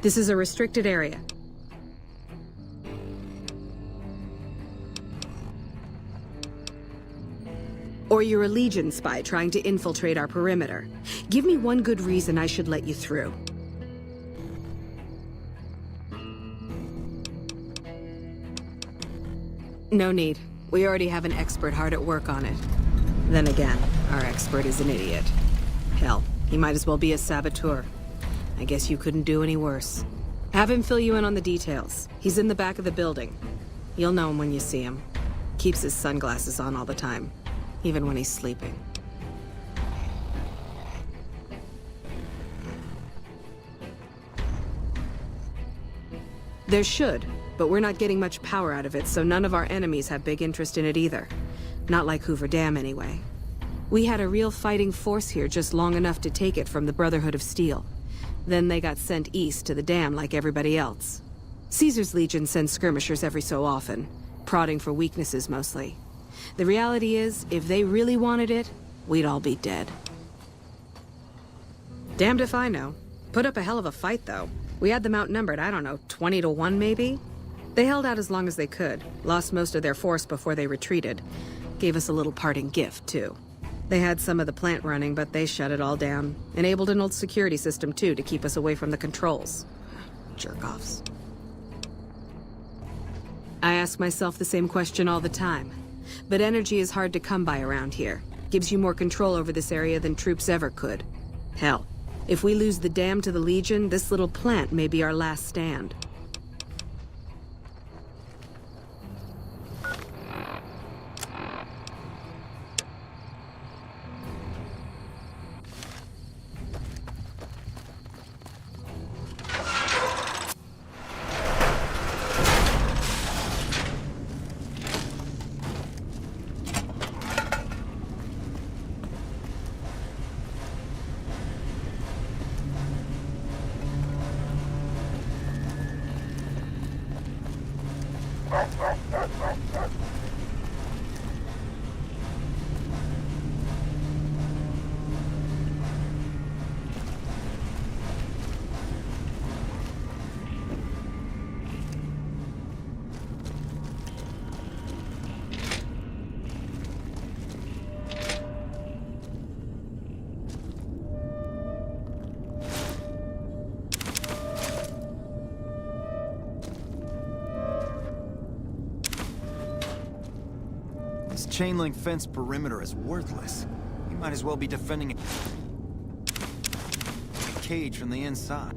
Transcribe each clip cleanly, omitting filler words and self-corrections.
This is a restricted area. Or you're a Legion spy trying to infiltrate our perimeter. Give me one good reason I should let you through. No need. We already have an expert hard at work on it. Then again, our expert is an idiot. Hell, he might as well be a saboteur. I guess you couldn't do any worse. Have him fill you in on the details. He's in the back of the building. You'll know him when you see him. Keeps his sunglasses on all the time, even when he's sleeping. There should, but we're not getting much power out of it, so none of our enemies have big interest in it either. Not like Hoover Dam, anyway. We had a real fighting force here just long enough to take it from the Brotherhood of Steel. Then they got sent east to the dam like everybody else. Caesar's Legion sends skirmishers every so often, prodding for weaknesses mostly. The reality is, if they really wanted it, we'd all be dead. Damned if I know. Put up a hell of a fight, though. We had them outnumbered, I don't know, 20 to 1 maybe? They held out as long as they could, lost most of their force before they retreated. Gave us a little parting gift, too. They had some of the plant running, but they shut it all down. Enabled an old security system, too, to keep us away from the controls. Jerk-offs. I ask myself the same question all the time. But energy is hard to come by around here. Gives you more control over this area than troops ever could. Hell, if we lose the dam to the Legion, this little plant may be our last stand. This chain-link fence perimeter is worthless. You might as well be defending a cage from the inside.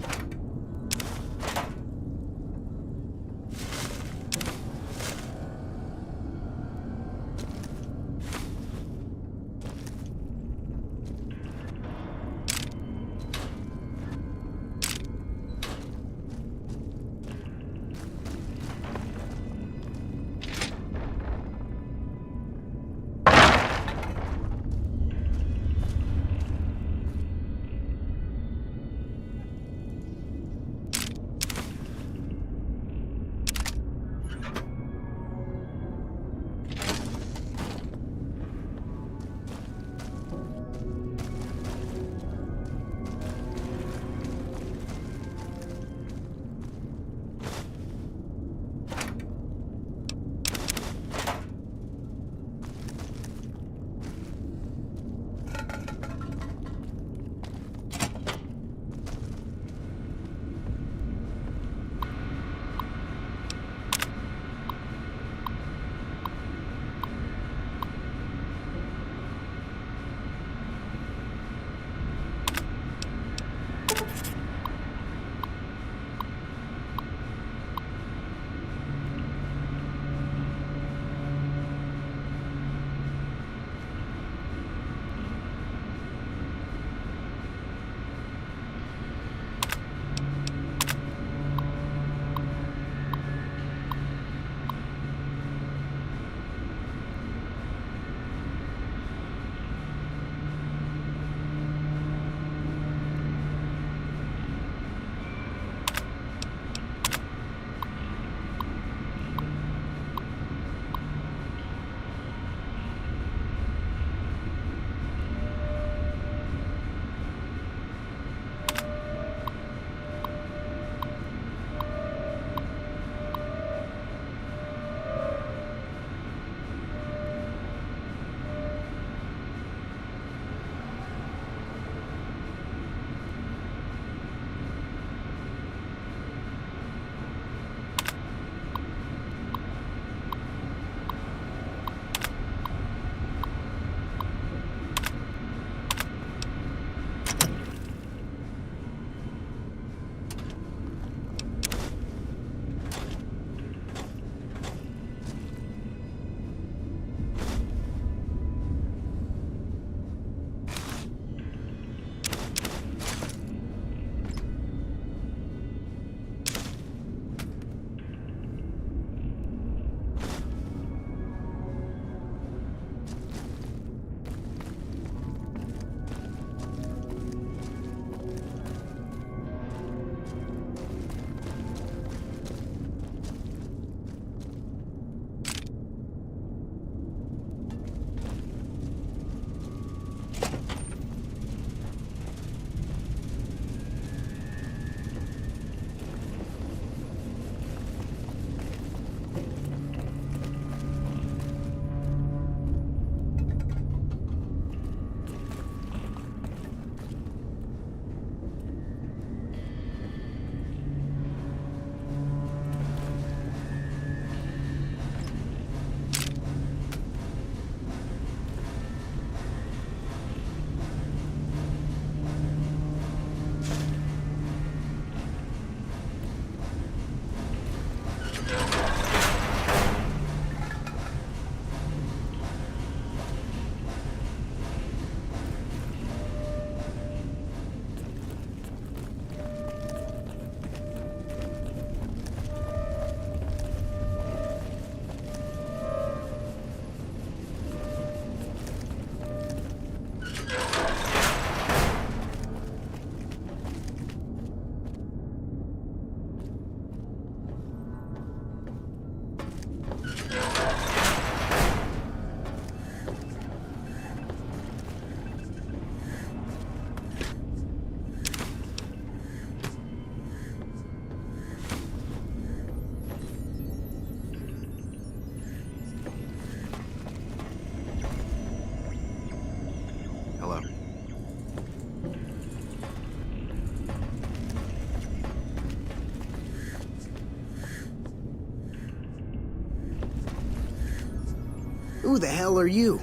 Who the hell are you?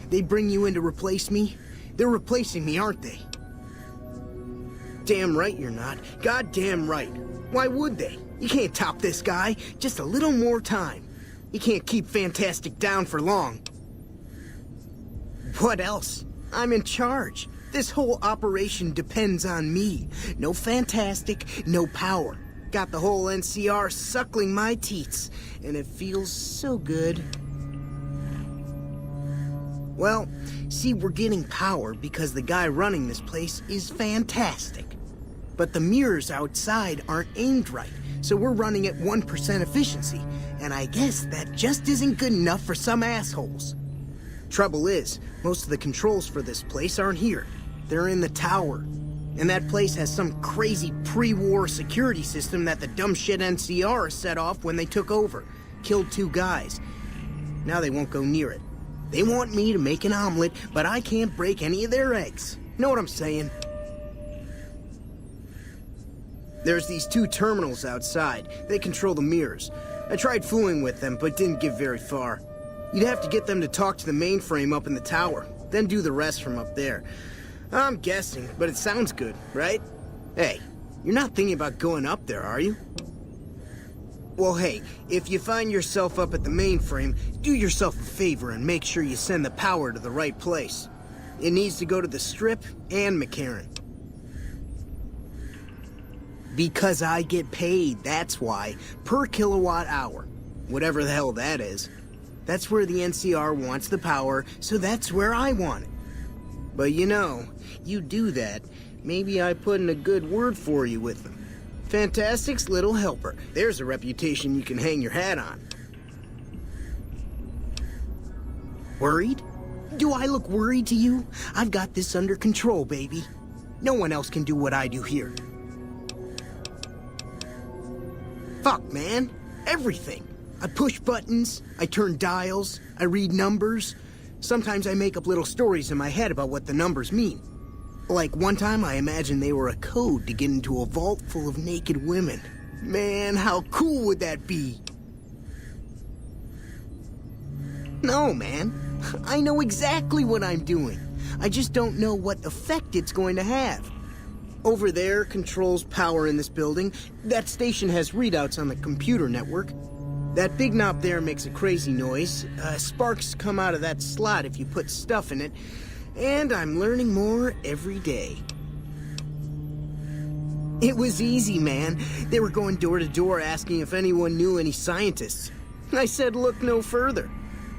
They bring you in to replace me? They're replacing me, aren't they? Damn right you're not. Goddamn right. Why would they? You can't top this guy. Just a little more time. You can't keep Fantastic down for long. What else? I'm in charge. This whole operation depends on me. No Fantastic, no power. Got the whole NCR suckling my teats, and it feels so good. Well, see, we're getting power because the guy running this place is fantastic. But the mirrors outside aren't aimed right, so we're running at 1% efficiency, and I guess that just isn't good enough for some assholes. Trouble is, most of the controls for this place aren't here. They're in the tower. And that place has some crazy pre-war security system that the dumb shit NCR set off when they took over. Killed 2 guys. Now they won't go near it. They want me to make an omelet, but I can't break any of their eggs. Know what I'm saying? There's these 2 terminals outside. They control the mirrors. I tried fooling with them, but didn't get very far. You'd have to get them to talk to the mainframe up in the tower, then do the rest from up there. I'm guessing, but it sounds good, right? Hey, you're not thinking about going up there, are you? Well, hey, if you find yourself up at the mainframe, do yourself a favor and make sure you send the power to the right place. It needs to go to the Strip and McCarran. Because I get paid, that's why. Per kilowatt hour. Whatever the hell that is. That's where the NCR wants the power, so that's where I want it. But you know, you do that, maybe I put in a good word for you with them. Fantastic's little helper. There's a reputation you can hang your hat on. Worried? Do I look worried to you? I've got this under control, baby. No one else can do what I do here. Fuck, man. Everything. I push buttons, I turn dials, I read numbers. Sometimes I make up little stories in my head about what the numbers mean. Like one time I imagined they were a code to get into a vault full of naked women. Man, how cool would that be? No, man. I know exactly what I'm doing. I just don't know what effect it's going to have. Over there controls power in this building. That station has readouts on the computer network. That big knob there makes a crazy noise. Sparks come out of that slot if you put stuff in it. And I'm learning more every day. It was easy, man. They were going door to door asking if anyone knew any scientists. I said look no further.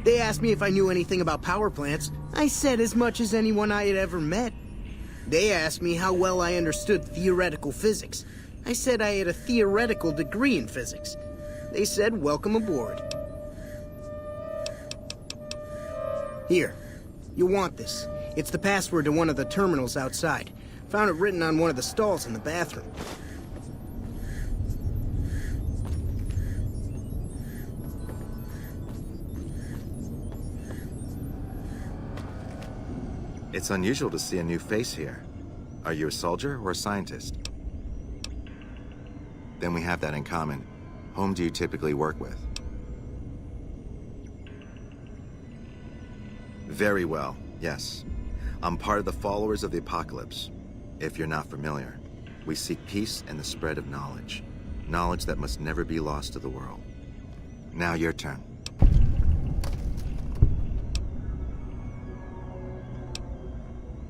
They asked me if I knew anything about power plants. I said as much as anyone I had ever met. They asked me how well I understood theoretical physics. I said I had a theoretical degree in physics. They said, welcome aboard. Here, you'll want this. It's the password to one of the terminals outside. Found it written on one of the stalls in the bathroom. It's unusual to see a new face here. Are you a soldier or a scientist? Then we have that in common. Whom do you typically work with? Very well, yes. I'm part of the Followers of the Apocalypse. If you're not familiar, we seek peace and the spread of knowledge. Knowledge that must never be lost to the world. Now your turn.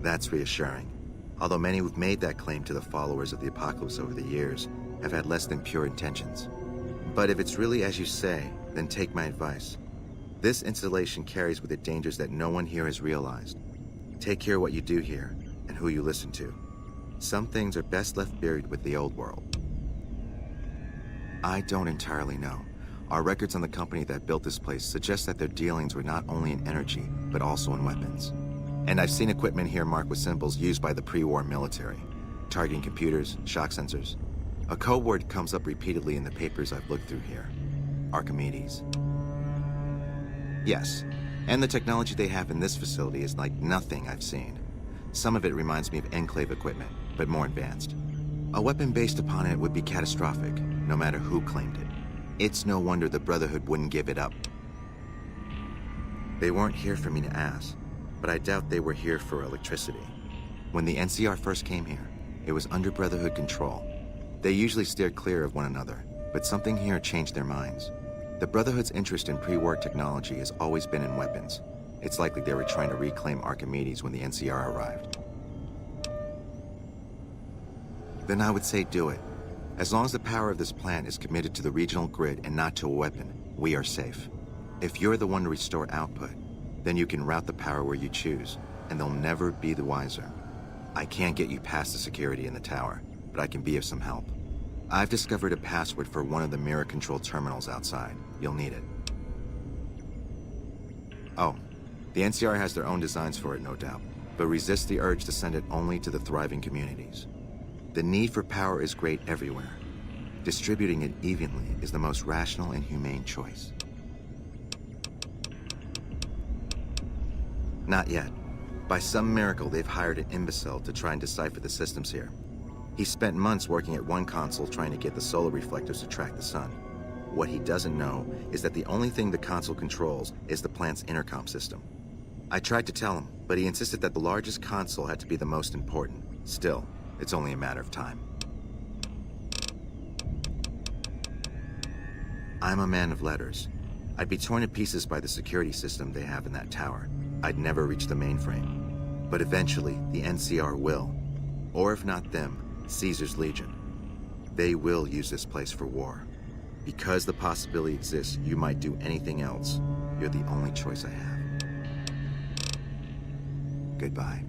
That's reassuring. Although many who've made that claim to the Followers of the Apocalypse over the years have had less than pure intentions. But if it's really as you say, then take my advice. This installation carries with it dangers that no one here has realized. Take care of what you do here and who you listen to. Some things are best left buried with the old world. I don't entirely know. Our records on the company that built this place suggest that their dealings were not only in energy, but also in weapons. And I've seen equipment here marked with symbols used by the pre-war military, targeting computers, shock sensors. A code word comes up repeatedly in the papers I've looked through here. Archimedes. Yes, and the technology they have in this facility is like nothing I've seen. Some of it reminds me of Enclave equipment, but more advanced. A weapon based upon it would be catastrophic, no matter who claimed it. It's no wonder the Brotherhood wouldn't give it up. They weren't here for me to ask, but I doubt they were here for electricity. When the NCR first came here, it was under Brotherhood control. They usually steered clear of one another, but something here changed their minds. The Brotherhood's interest in pre-war technology has always been in weapons. It's likely they were trying to reclaim Archimedes when the NCR arrived. Then I would say do it. As long as the power of this plant is committed to the regional grid and not to a weapon, we are safe. If you're the one to restore output, then you can route the power where you choose, and they'll never be the wiser. I can't get you past the security in the tower, but I can be of some help. I've discovered a password for one of the mirror control terminals outside. You'll need it. Oh, the NCR has their own designs for it, no doubt, but resist the urge to send it only to the thriving communities. The need for power is great everywhere. Distributing it evenly is the most rational and humane choice. Not yet. By some miracle, they've hired an imbecile to try and decipher the systems here. He spent months working at one console trying to get the solar reflectors to track the sun. What he doesn't know is that the only thing the console controls is the plant's intercom system. I tried to tell him, but he insisted that the largest console had to be the most important. Still, it's only a matter of time. I'm a man of letters. I'd be torn to pieces by the security system they have in that tower. I'd never reach the mainframe. But eventually, the NCR will. Or if not them, Caesar's Legion. They will use this place for war. Because the possibility exists you might do anything else, you're the only choice I have. Goodbye.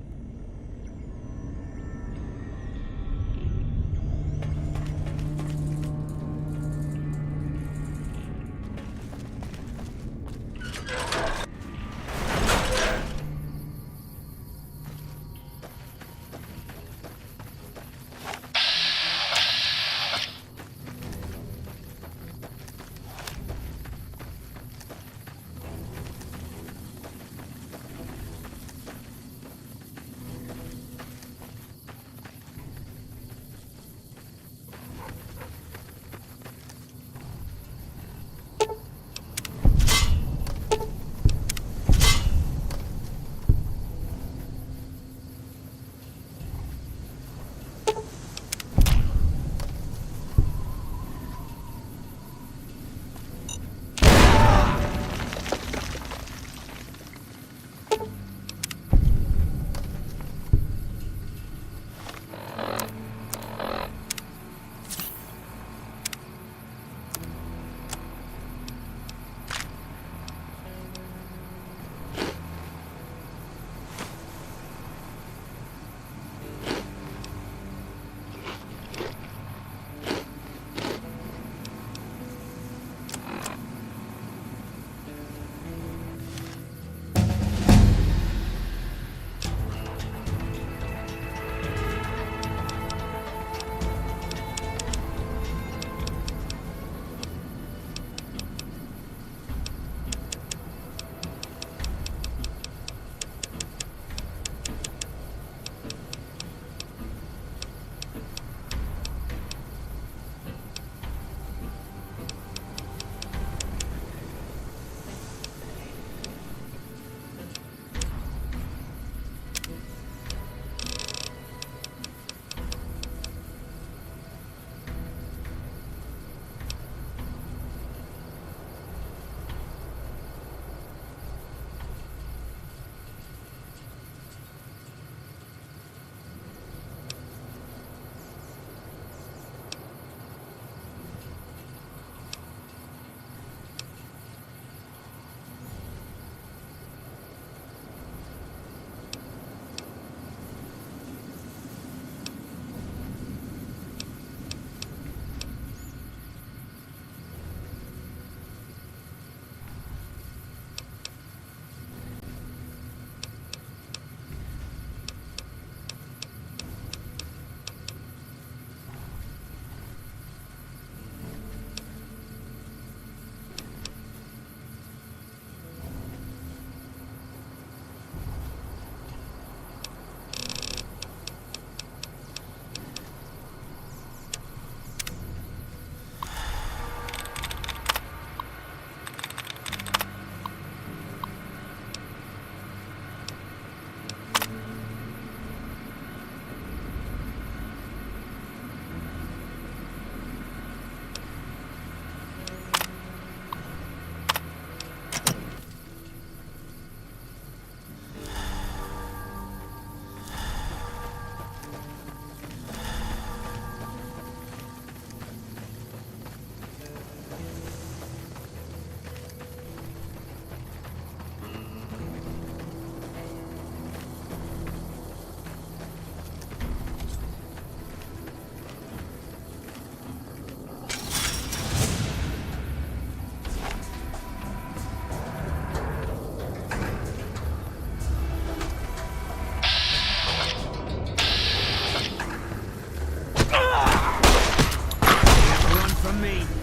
from me!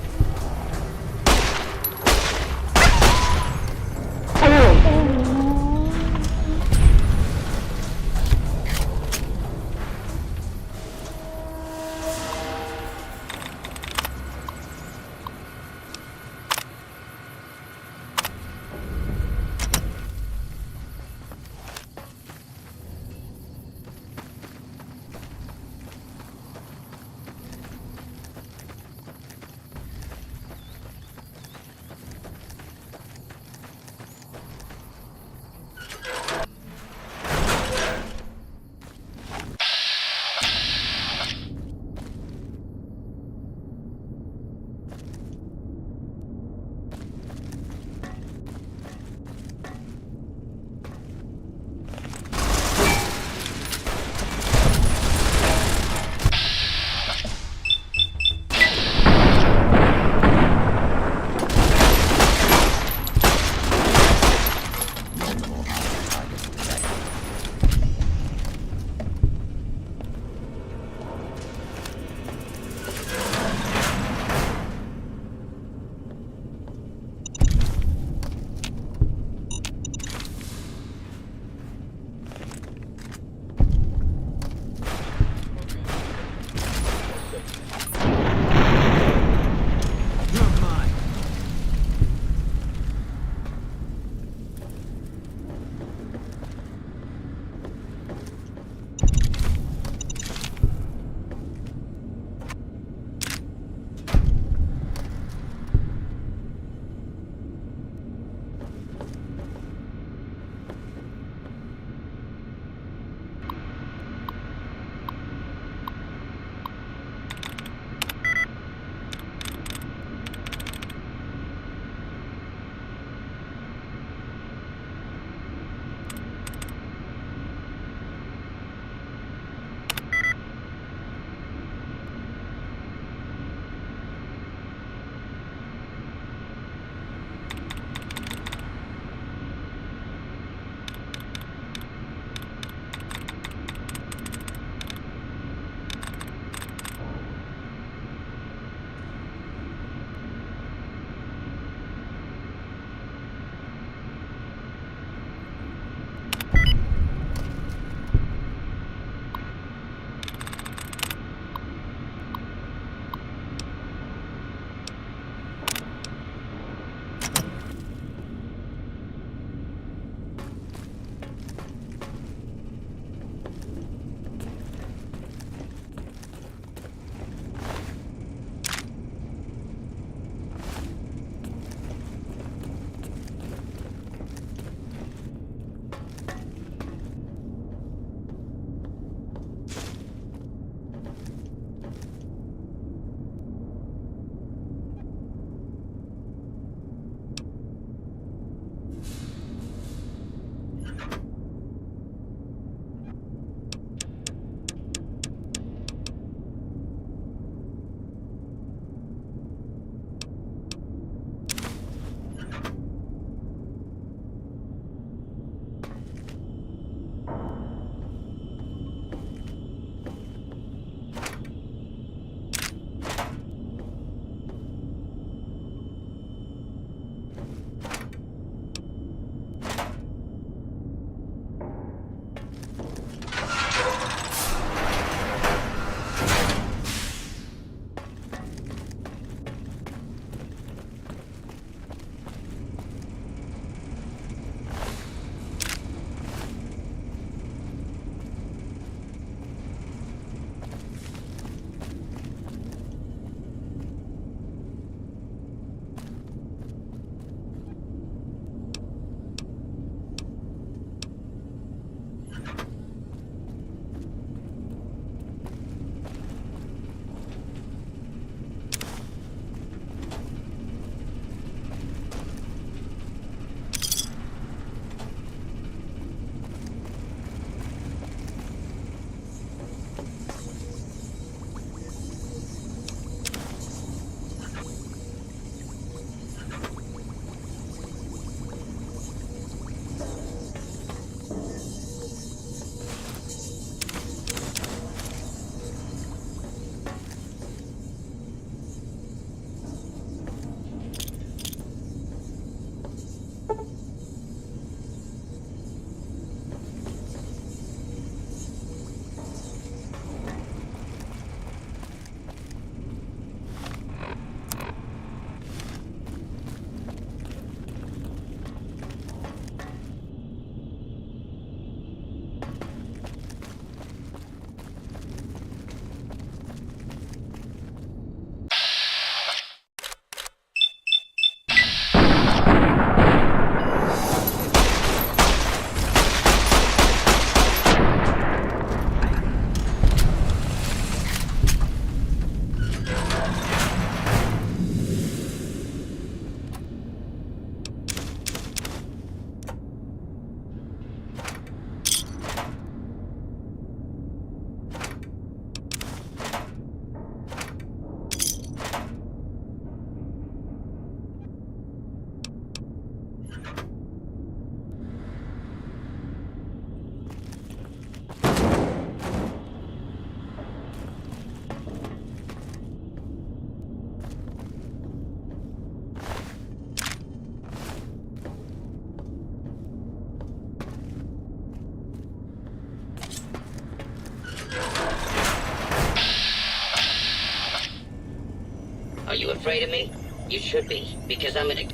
afraid of me? You should be, because I'm gonna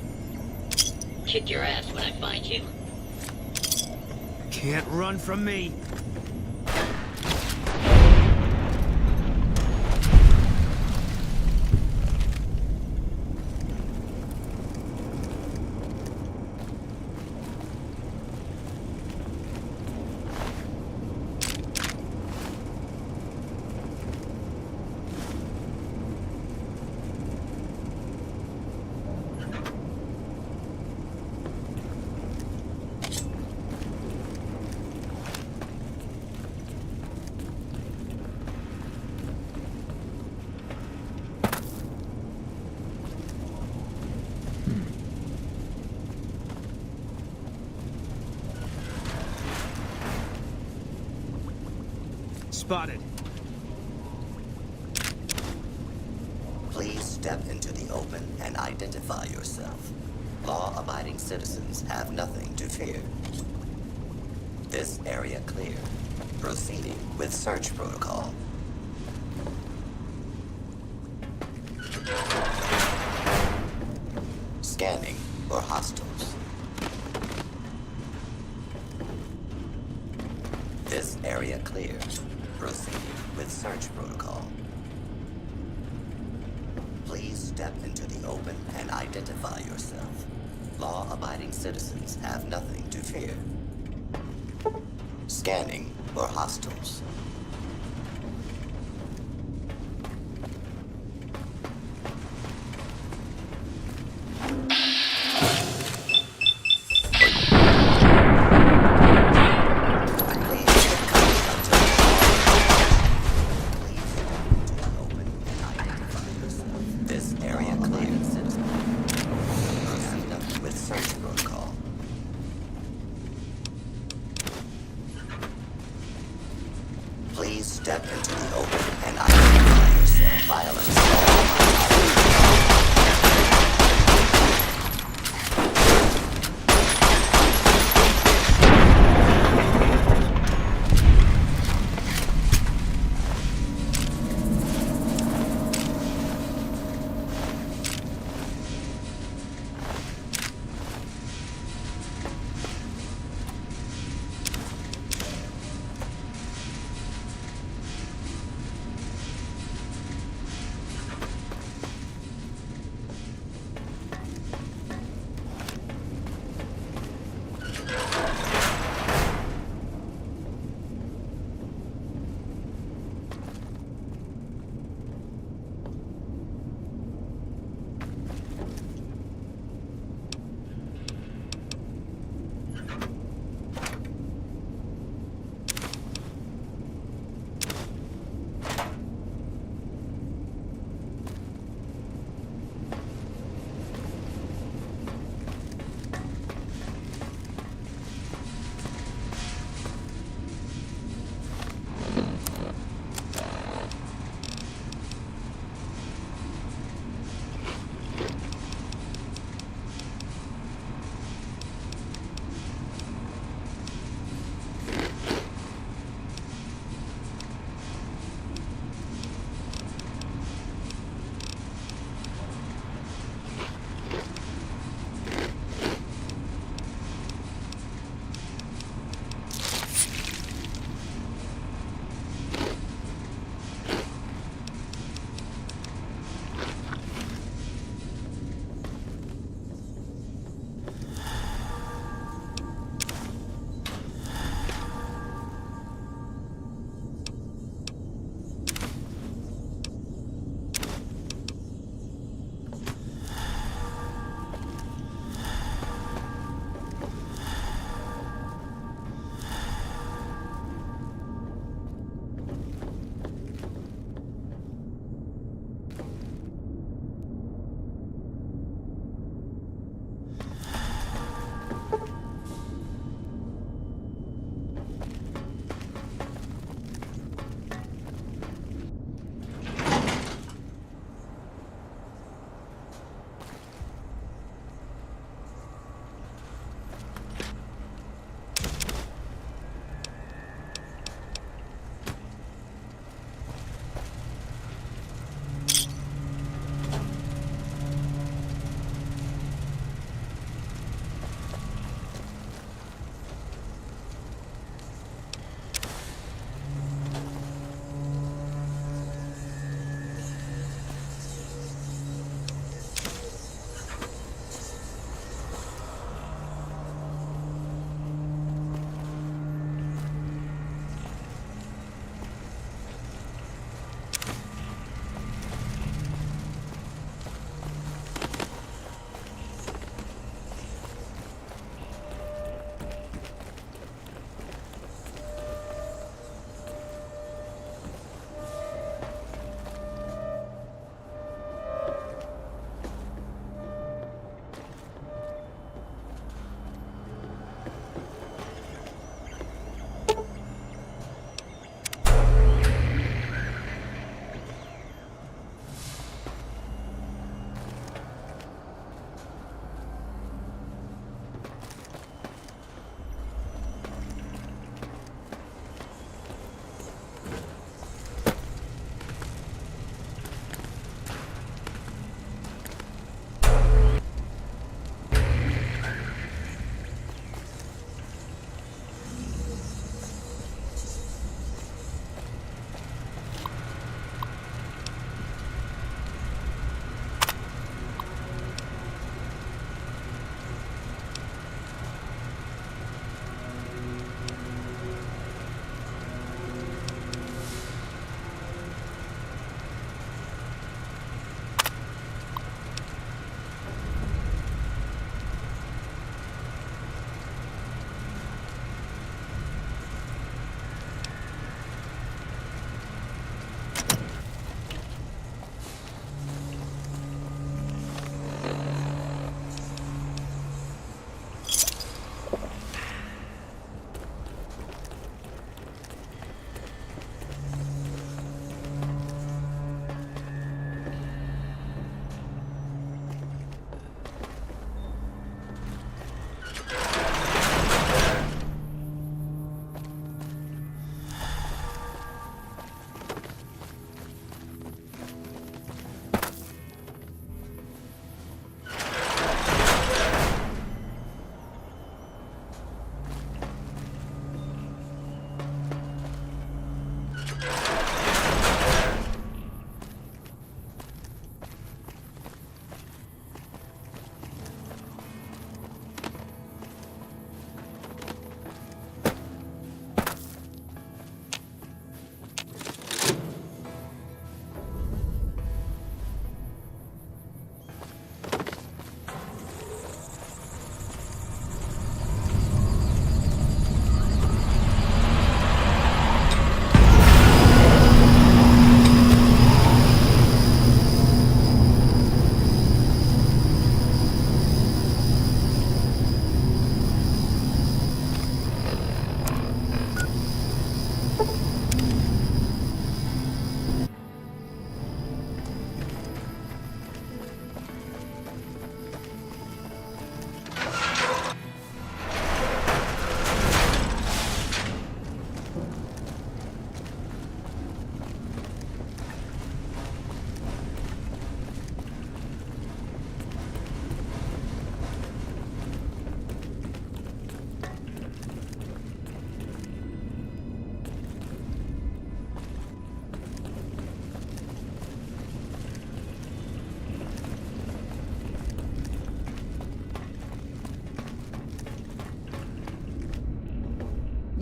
kick your ass when I find you. Can't run from me. Spotted. Please step into the open and identify yourself. Law-abiding citizens have nothing to fear. This area clear. Proceeding with search protocol. Scanning for hostiles. This area clear. Proceeding with search protocol. Please step into the open and identify yourself. Law-abiding citizens have nothing to fear. Scanning for hostiles. Please step into the open and identify yourself. Violence.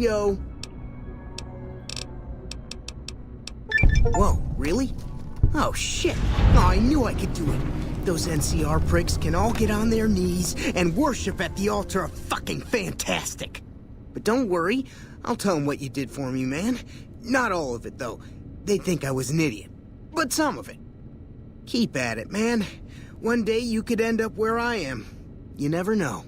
Yo. Whoa, really? Oh, shit. Oh, I knew I could do it. Those NCR pricks can all get on their knees and worship at the altar of fucking fantastic. But don't worry, I'll tell them what you did for me, man. Not all of it, though. They think I was an idiot. But some of it. Keep at it, man. One day you could end up where I am. You never know.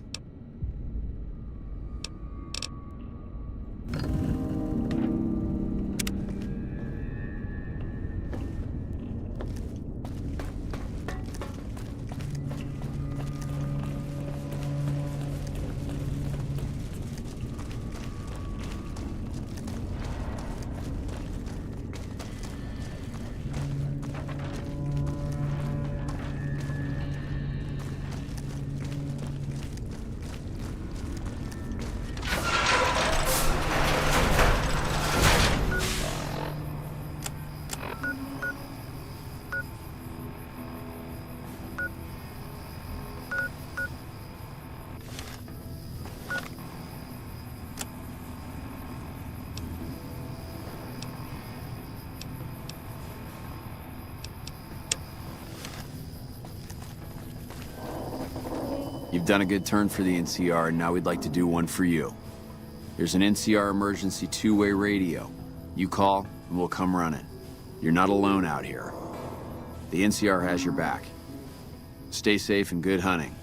You've done a good turn for the NCR, and now we'd like to do one for you. There's an NCR emergency two-way radio. You call, and we'll come running. You're not alone out here. The NCR has your back. Stay safe and good hunting.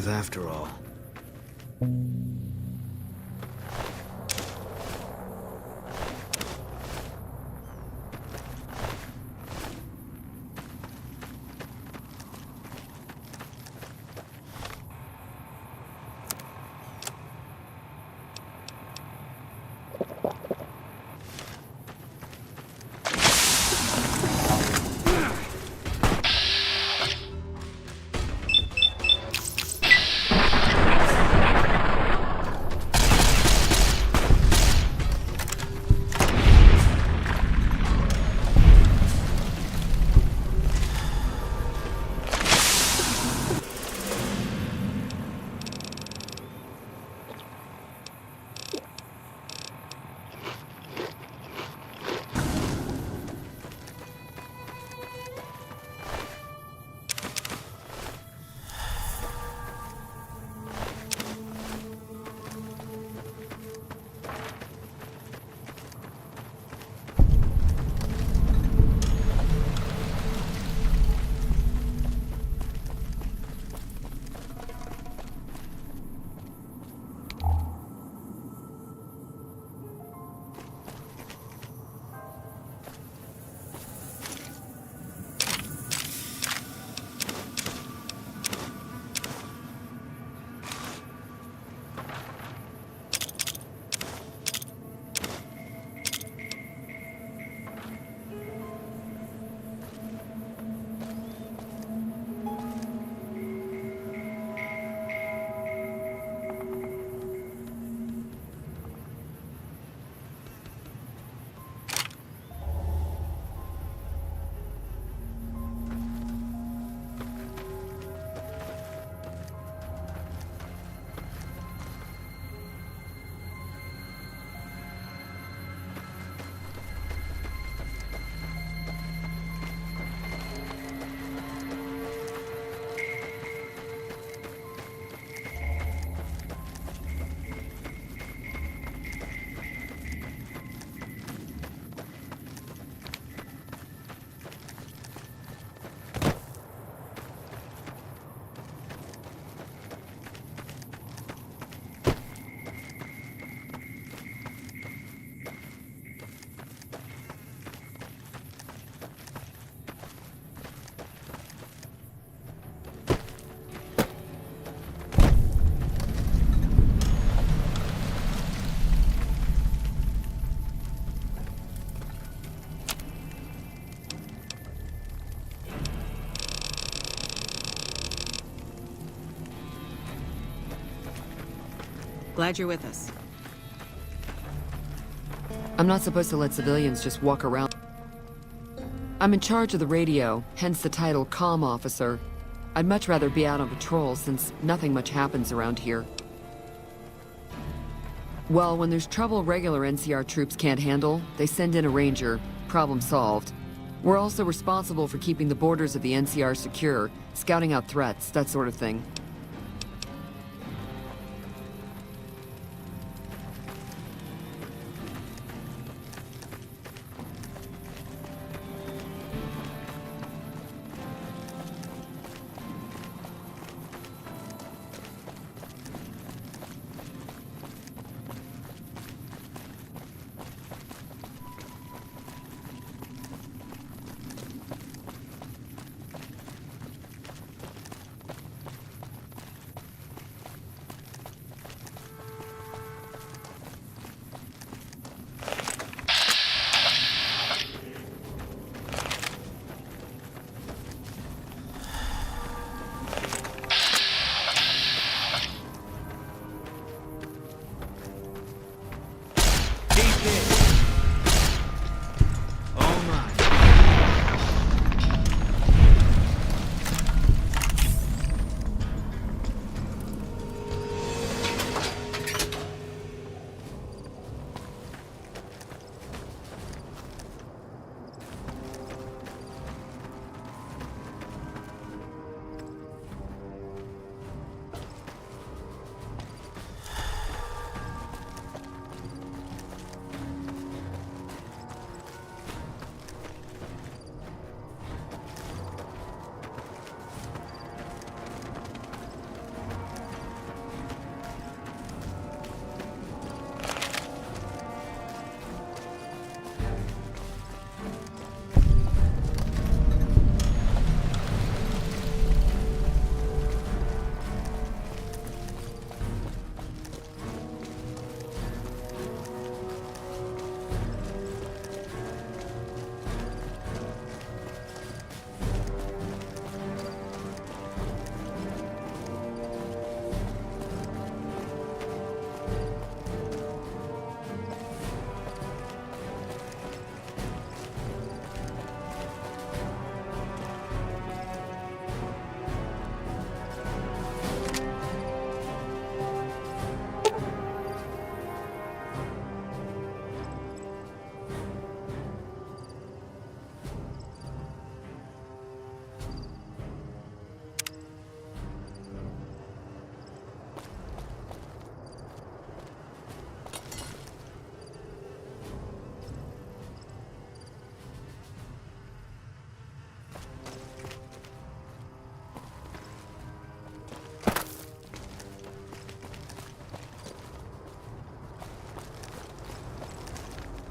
Earth after all. Glad you're with us. I'm not supposed to let civilians just walk around. I'm in charge of the radio, hence the title Comm Officer. I'd much rather be out on patrol since nothing much happens around here. Well, when there's trouble regular NCR troops can't handle, they send in a ranger. Problem solved. We're also responsible for keeping the borders of the NCR secure, scouting out threats, that sort of thing.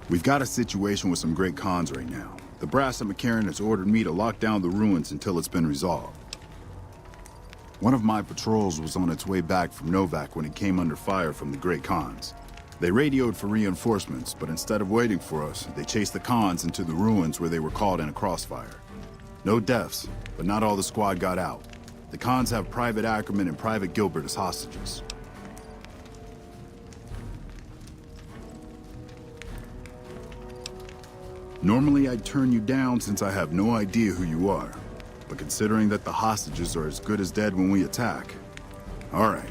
We've got a situation with some great cons right now. The Brass at McCarran has ordered me to lock down the ruins until it's been resolved. One of my patrols was on its way back from Novak when it came under fire from the Great Khans. They radioed for reinforcements, but instead of waiting for us, they chased the Khans into the ruins where they were caught in a crossfire. No deaths, but not all the squad got out. The Khans have Private Ackerman and Private Gilbert as hostages. Normally I'd turn you down since I have no idea who you are. But considering that the hostages are as good as dead when we attack... Alright.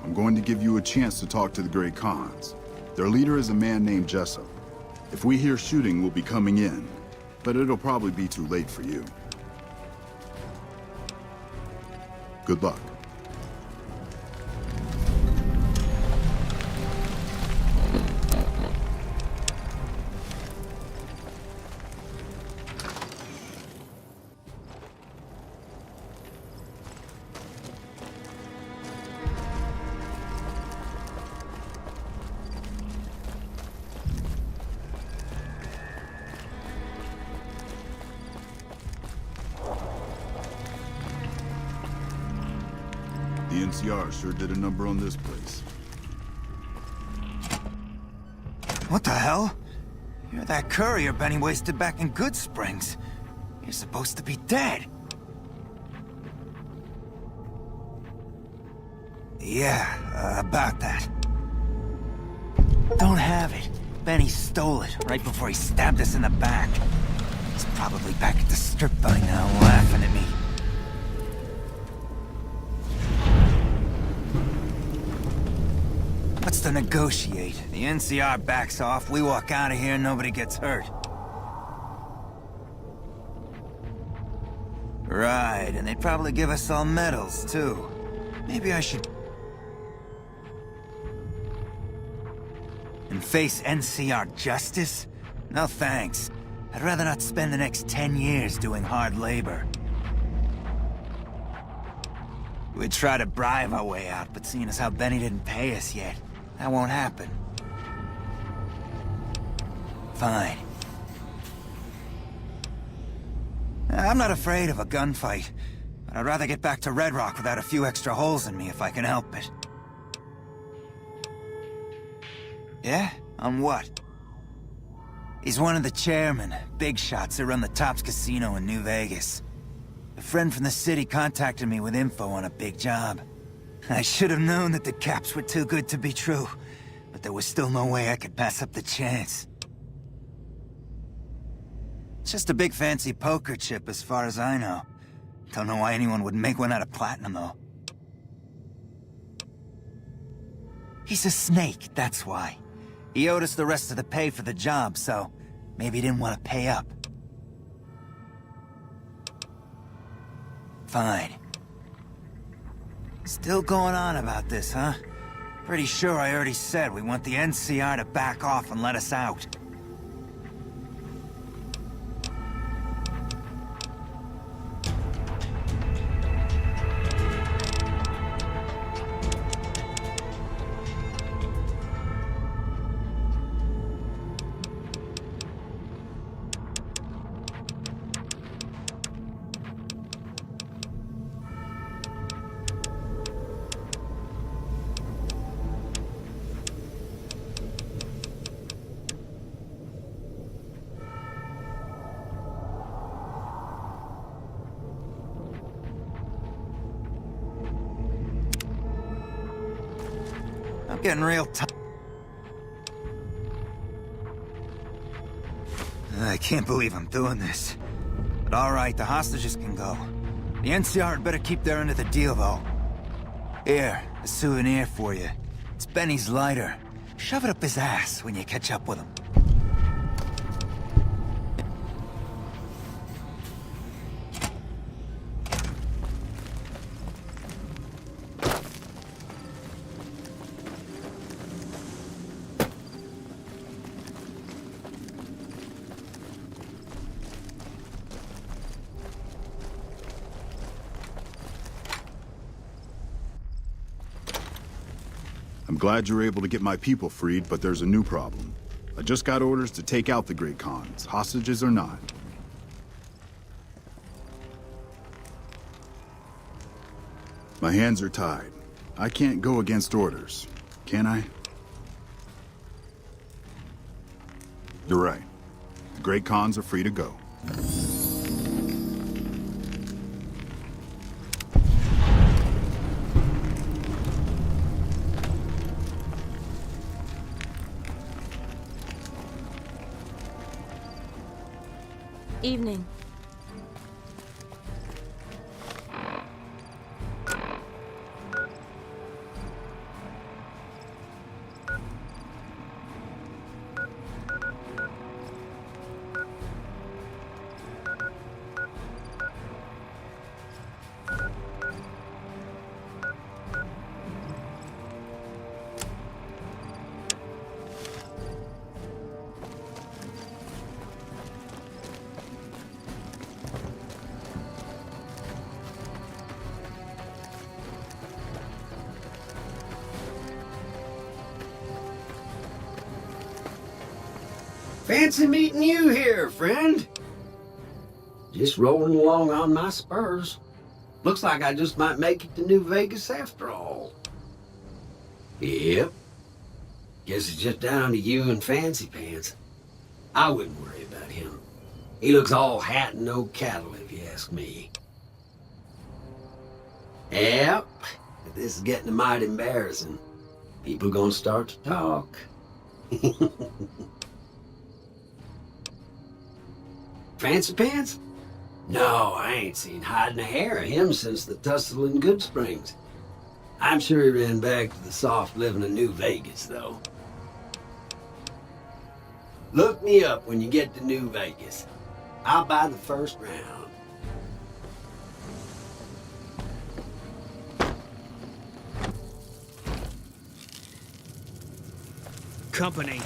I'm going to give you a chance to talk to the Great Khans. Their leader is a man named Jessup. If we hear shooting, we'll be coming in. But it'll probably be too late for you. Good luck. The NCR sure did a number on this place. What the hell? You're that courier Benny wasted back in Good Springs. You're supposed to be dead. Yeah, about that. Don't have it. Benny stole it right before he stabbed us in the back. He's probably back at the strip by now, laughing at me. What's to negotiate? The NCR backs off, we walk out of here, nobody gets hurt. Right, and they'd probably give us all medals, too. Maybe I should... And face NCR justice? No thanks. I'd rather not spend the next 10 years doing hard labor. We'd try to bribe our way out, but seeing as how Benny didn't pay us yet, that won't happen. Fine. I'm not afraid of a gunfight, but I'd rather get back to Red Rock without a few extra holes in me if I can help it. Yeah? On what? He's one of the chairmen, big shots that run the Tops Casino in New Vegas. A friend from the city contacted me with info on a big job. I should have known that the caps were too good to be true, but there was still no way I could pass up the chance. It's just a big fancy poker chip as far as I know. Don't know why anyone would make one out of platinum, though. He's a snake, that's why. He owed us the rest of the pay for the job, so maybe he didn't want to pay up. Fine. Still going on about this, huh? Pretty sure I already said we want the NCR to back off and let us out. I'm getting real tired. I can't believe I'm doing this. But alright, the hostages can go. The NCR had better keep their end of the deal, though. Here, a souvenir for you. It's Benny's lighter. Shove it up his ass when you catch up with him. I'm glad you were able to get my people freed, but there's a new problem. I just got orders to take out the Great Khans, hostages or not. My hands are tied. I can't go against orders, can I? You're right. The Great Khans are free to go. Evening. Fancy meeting you here, friend. Just rolling along on my spurs. Looks like I just might make it to New Vegas after all. Yep. Guess it's just down to you and Fancy Pants. I wouldn't worry about him. He looks all hat and no cattle, if you ask me. Yep. This is getting mighty embarrassing. People gonna start to talk. Fancy Pants? No, I ain't seen hide nor hair of him since the tussle in Good Springs. I'm sure he ran back to the soft living of New Vegas, though. Look me up when you get to New Vegas. I'll buy the first round. Company.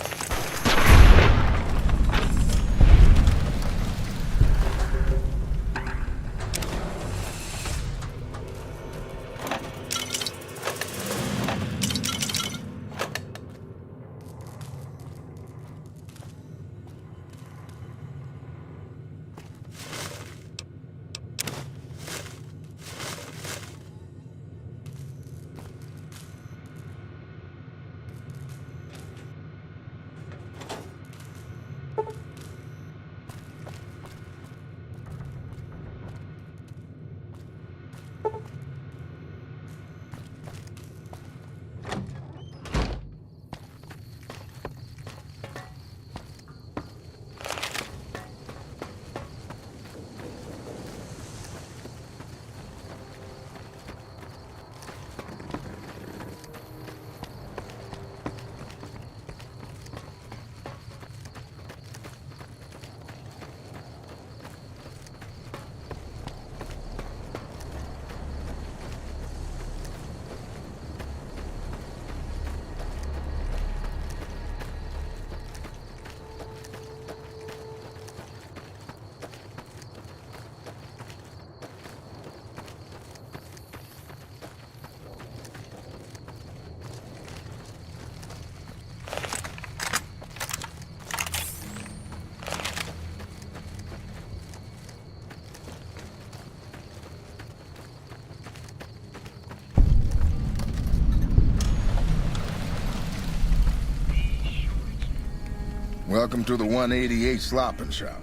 Welcome to the 188 Slopping Shop.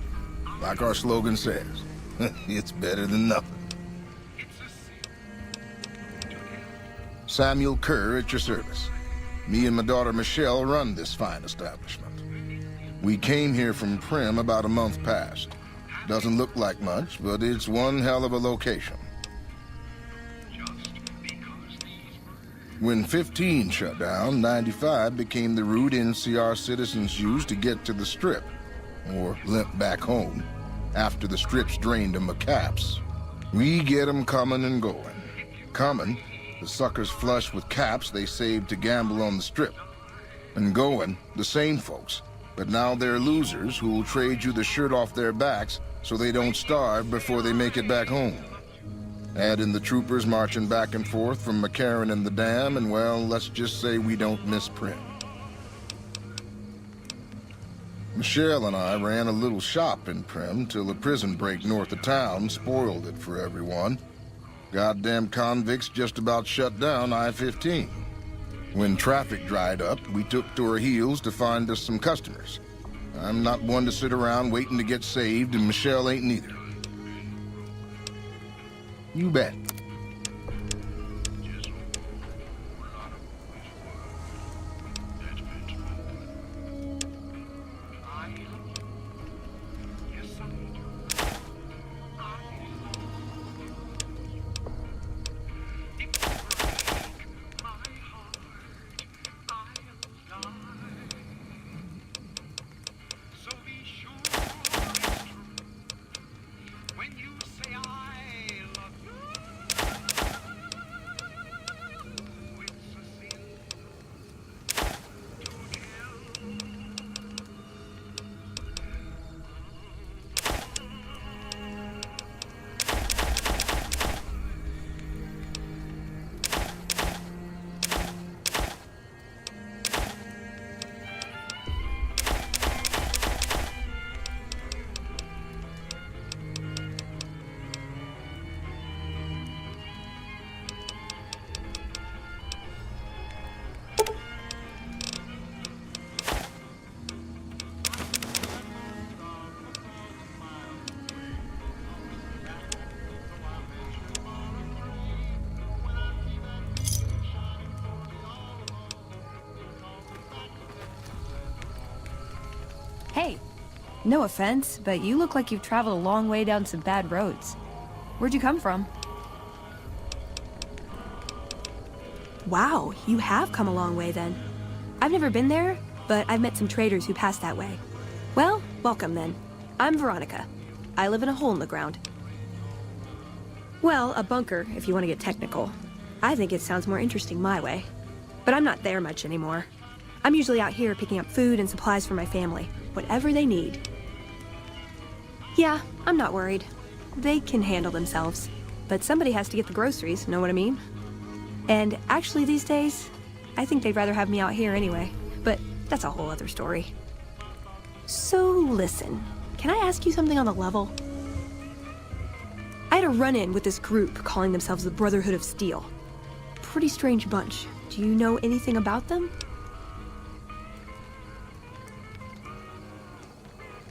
Like our slogan says, it's better than nothing. Samuel Kerr at your service. Me and my daughter Michelle run this fine establishment. We came here from Primm about a month past. Doesn't look like much, but it's one hell of a location. When 15 shut down, 95 became the route NCR citizens used to get to the Strip, or limp back home, after the Strip's drained them of caps. We get 'em coming and going. Coming, the suckers flush with caps they saved to gamble on the Strip. And going, the same folks, but now they're losers who'll trade you the shirt off their backs so they don't starve before they make it back home. Add in the troopers marching back and forth from McCarran and the Dam, and well, let's just say we don't miss Primm. Michelle and I ran a little shop in Primm till a prison break north of town spoiled it for everyone. Goddamn convicts just about shut down I-15. When traffic dried up, we took to our heels to find us some customers. I'm not one to sit around waiting to get saved, and Michelle ain't neither. You bet. Hey, no offense, but you look like you've traveled a long way down some bad roads. Where'd you come from? Wow, you have come a long way then. I've never been there, but I've met some traders who pass that way. Well, welcome then. I'm Veronica. I live in a hole in the ground. Well, a bunker, if you want to get technical. I think it sounds more interesting my way. But I'm not there much anymore. I'm usually out here picking up food and supplies for my family, whatever they need. Yeah, I'm not worried. They can handle themselves. But somebody has to get the groceries, know what I mean? And actually these days, I think they'd rather have me out here anyway. But that's a whole other story. So listen, can I ask you something on the level? I had a run-in with this group calling themselves the Brotherhood of Steel. Pretty strange bunch. Do you know anything about them?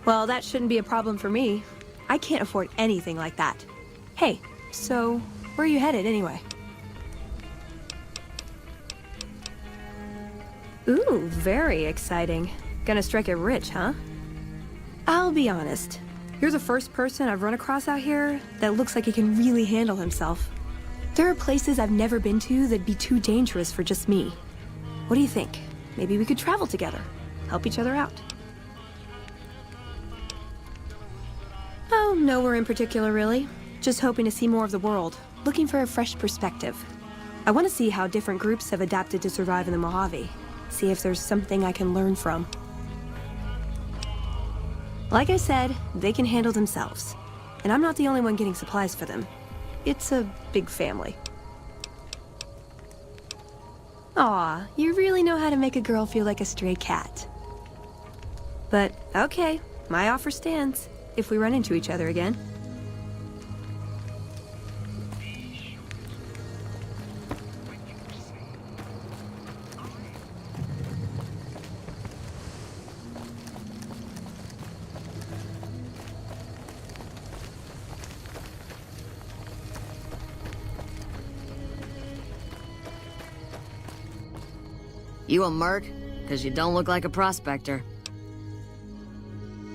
Well, that shouldn't be a problem for me. I can't afford anything like that. Hey, so where are you headed anyway? Ooh, very exciting. Gonna strike it rich, huh? I'll be honest. You're the first person I've run across out here that looks like he can really handle himself. There are places I've never been to that'd be too dangerous for just me. What do you think? Maybe we could travel together, help each other out. Oh, nowhere in particular, really. Just hoping to see more of the world, looking for a fresh perspective. I want to see how different groups have adapted to survive in the Mojave. See if there's something I can learn from. Like I said, they can handle themselves. And I'm not the only one getting supplies for them. It's a big family. Aw, you really know how to make a girl feel like a stray cat. But, okay, my offer stands, if we run into each other again. You a merc? Because you don't look like a prospector.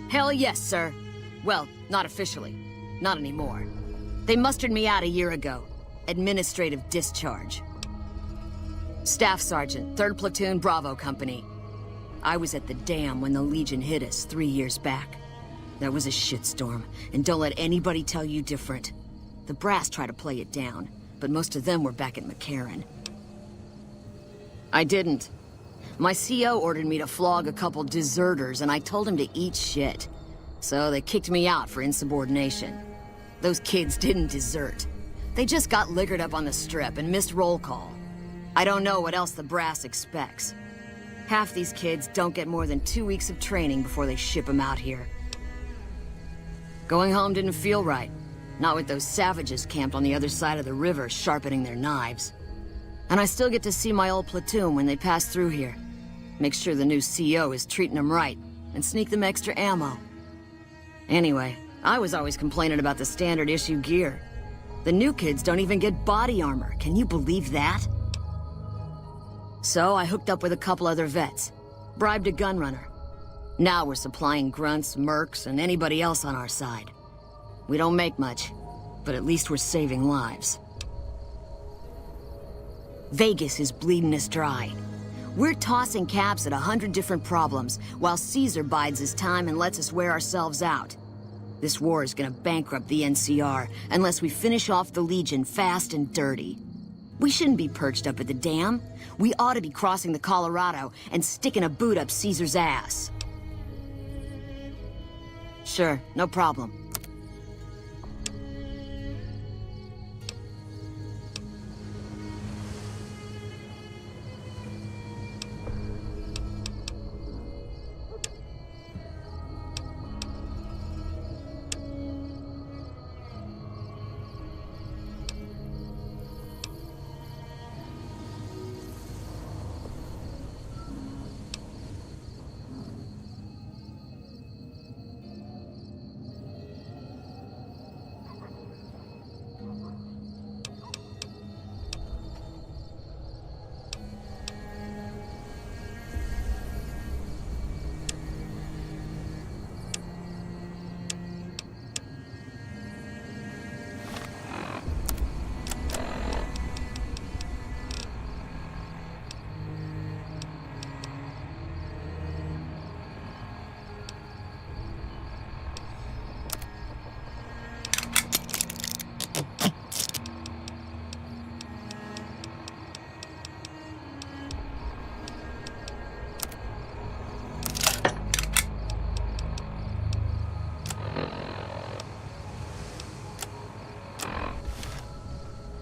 Hell yes, sir. Well, not officially. Not anymore. They mustered me out a year ago. Administrative discharge. Staff Sergeant, 3rd Platoon Bravo Company. I was at the dam when the Legion hit us 3 years back. That was a shitstorm, and don't let anybody tell you different. The brass tried to play it down, but most of them were back at McCarran. I didn't. My CO ordered me to flog a couple deserters, and I told him to eat shit. So they kicked me out for insubordination. Those kids didn't desert. They just got liquored up on the strip and missed roll call. I don't know what else the brass expects. Half these kids don't get more than 2 weeks of training before they ship them out here. Going home didn't feel right. Not with those savages camped on the other side of the river sharpening their knives. And I still get to see my old platoon when they pass through here. Make sure the new CO is treating them right, and sneak them extra ammo. Anyway, I was always complaining about the standard issue gear. The new kids don't even get body armor, can you believe that? So I hooked up with a couple other vets, bribed a gunrunner. Now we're supplying grunts, mercs, and anybody else on our side. We don't make much, but at least we're saving lives. Vegas is bleeding us dry. We're tossing caps at 100 different problems, while Caesar bides his time and lets us wear ourselves out. This war is gonna bankrupt the NCR unless we finish off the Legion fast and dirty. We shouldn't be perched up at the dam. We ought to be crossing the Colorado and sticking a boot up Caesar's ass. Sure, no problem.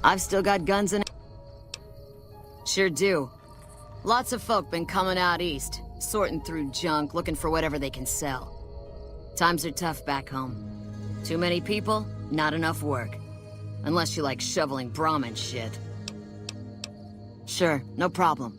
I've still got guns in. Sure do. Lots of folk been coming out east, sorting through junk, looking for whatever they can sell. Times are tough back home. Too many people, not enough work. Unless you like shoveling Brahmin shit. Sure, no problem.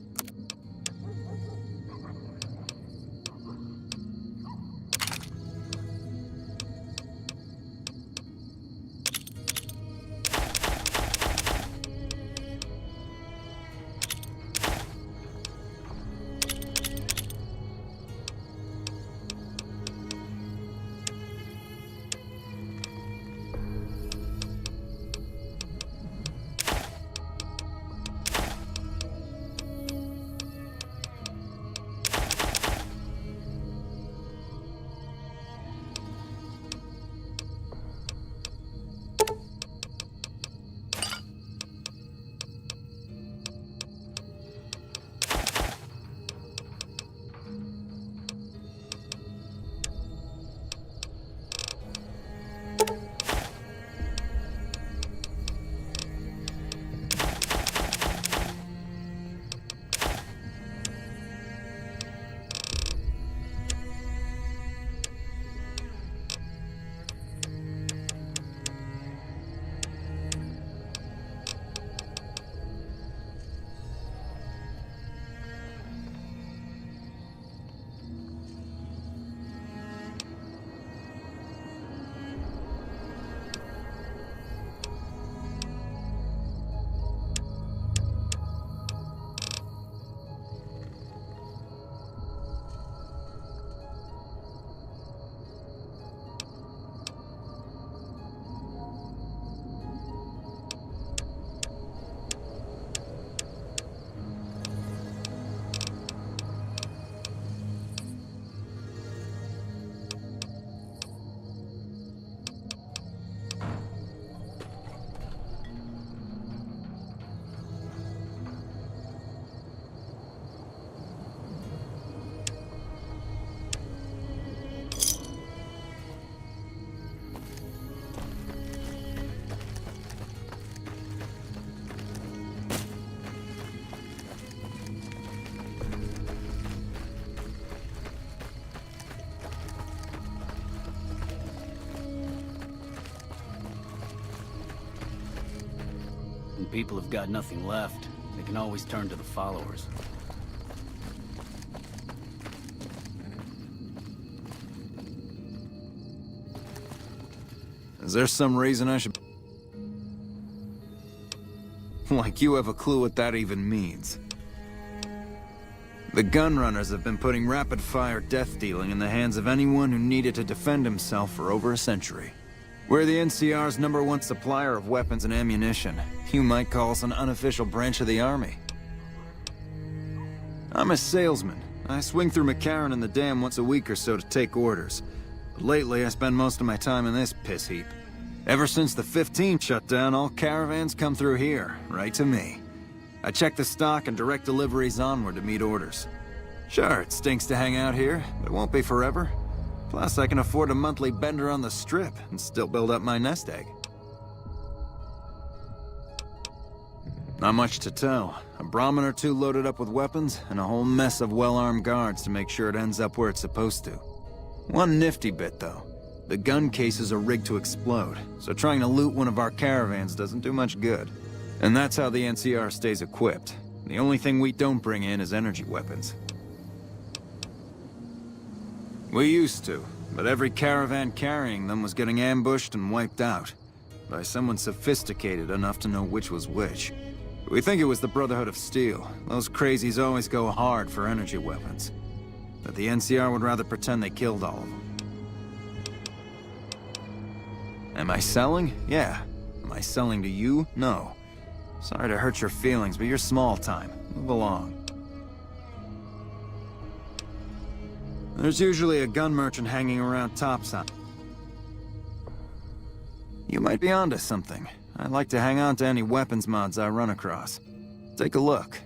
When people have got nothing left, they can always turn to the followers. Is there some reason I should... Like you have a clue what that even means. The gunrunners have been putting rapid-fire death dealing in the hands of anyone who needed to defend himself for over a century. We're the NCR's #1 supplier of weapons and ammunition. You might call us an unofficial branch of the Army. I'm a salesman. I swing through McCarran and the Dam once a week or so to take orders. But lately, I spend most of my time in this piss heap. Ever since the 15 shut down, all caravans come through here, right to me. I check the stock and direct deliveries onward to meet orders. Sure, it stinks to hang out here, but it won't be forever. Plus, I can afford a monthly bender on the Strip and still build up my nest egg. Not much to tell. A Brahmin or two loaded up with weapons, and a whole mess of well-armed guards to make sure it ends up where it's supposed to. One nifty bit, though. The gun cases are rigged to explode, so trying to loot one of our caravans doesn't do much good. And that's how the NCR stays equipped. The only thing we don't bring in is energy weapons. We used to, but every caravan carrying them was getting ambushed and wiped out. By someone sophisticated enough to know which was which. We think it was the Brotherhood of Steel. Those crazies always go hard for energy weapons. But the NCR would rather pretend they killed all of them. Am I selling? Yeah. Am I selling to you? No. Sorry to hurt your feelings, but you're small time. Move along. There's usually a gun merchant hanging around topside. You might be onto something. I like to hang on to any weapons mods I run across. Take a look.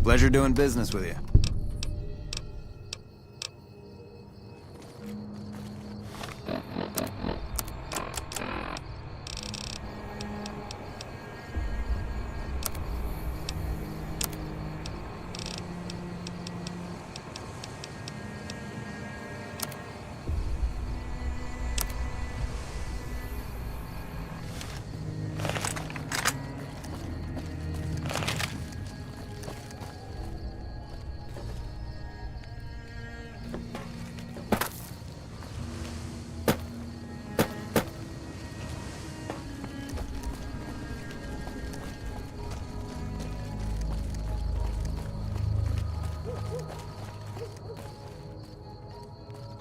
Pleasure doing business with you.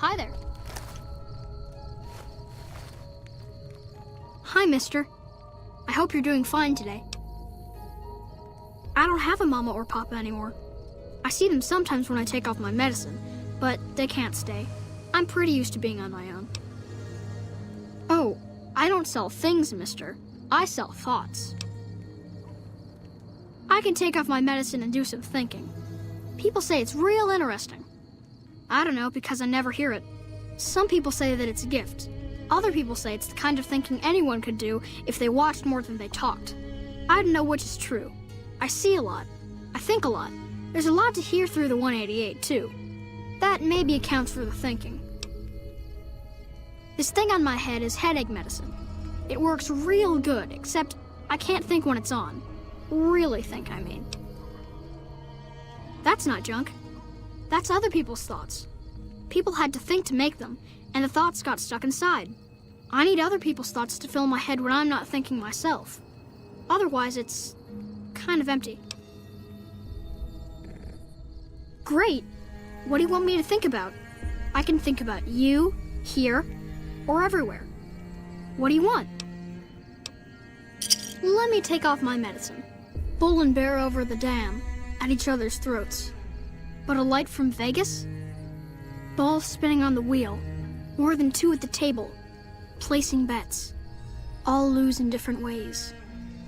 Hi there. Hi, mister. I hope you're doing fine today. I don't have a mama or papa anymore. I see them sometimes when I take off my medicine, but they can't stay. I'm pretty used to being on my own. Oh, I don't sell things, mister. I sell thoughts. I can take off my medicine and do some thinking. People say it's real interesting. I don't know, because I never hear it. Some people say that it's a gift. Other people say it's the kind of thinking anyone could do if they watched more than they talked. I don't know which is true. I see a lot. I think a lot. There's a lot to hear through the 188, too. That maybe accounts for the thinking. This thing on my head is headache medicine. It works real good, except I can't think when it's on. Really think, I mean. That's not junk. That's other people's thoughts. People had to think to make them, and the thoughts got stuck inside. I need other people's thoughts to fill my head when I'm not thinking myself. Otherwise, it's kind of empty. Great. What do you want me to think about? I can think about you, here, or everywhere. What do you want? Let me take off my medicine. Bull and bear over the dam, at each other's throats. But a light from Vegas? Balls spinning on the wheel, more than two at the table, placing bets. All lose in different ways.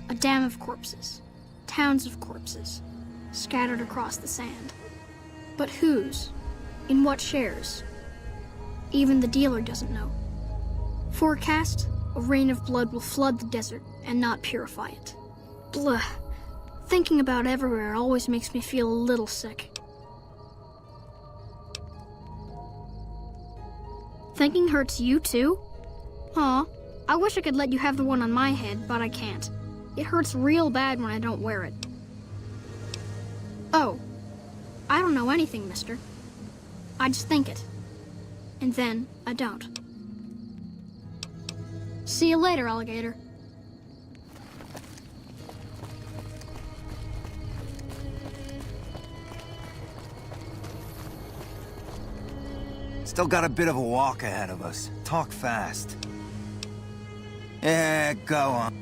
A dam of corpses, towns of corpses, scattered across the sand. But whose? In what shares? Even the dealer doesn't know. Forecast, a rain of blood will flood the desert and not purify it. Blah. Thinking about everywhere always makes me feel a little sick. Thinking hurts you too? Aw, I wish I could let you have the one on my head, but I can't. It hurts real bad when I don't wear it. Oh, I don't know anything, mister. I just think it. And then I don't. See you later, alligator. Still got a bit of a walk ahead of us. Talk fast. Yeah, go on.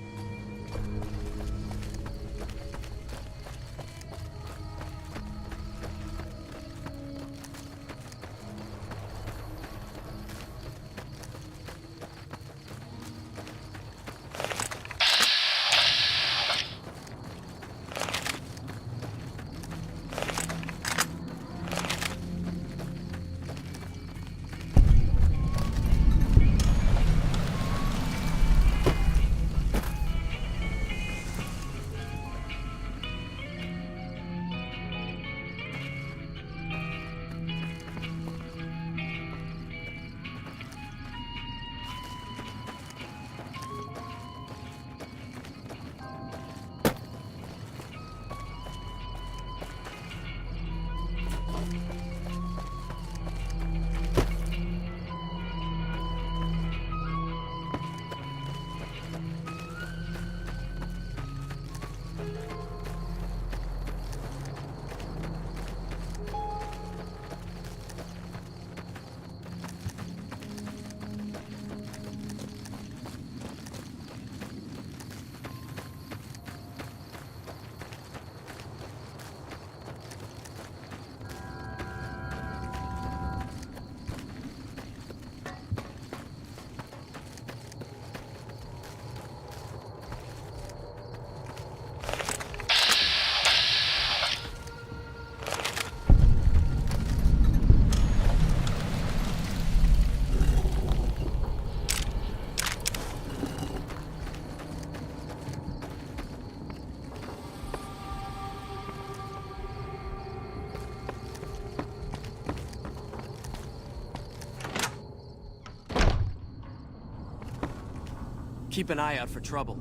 Keep an eye out for trouble.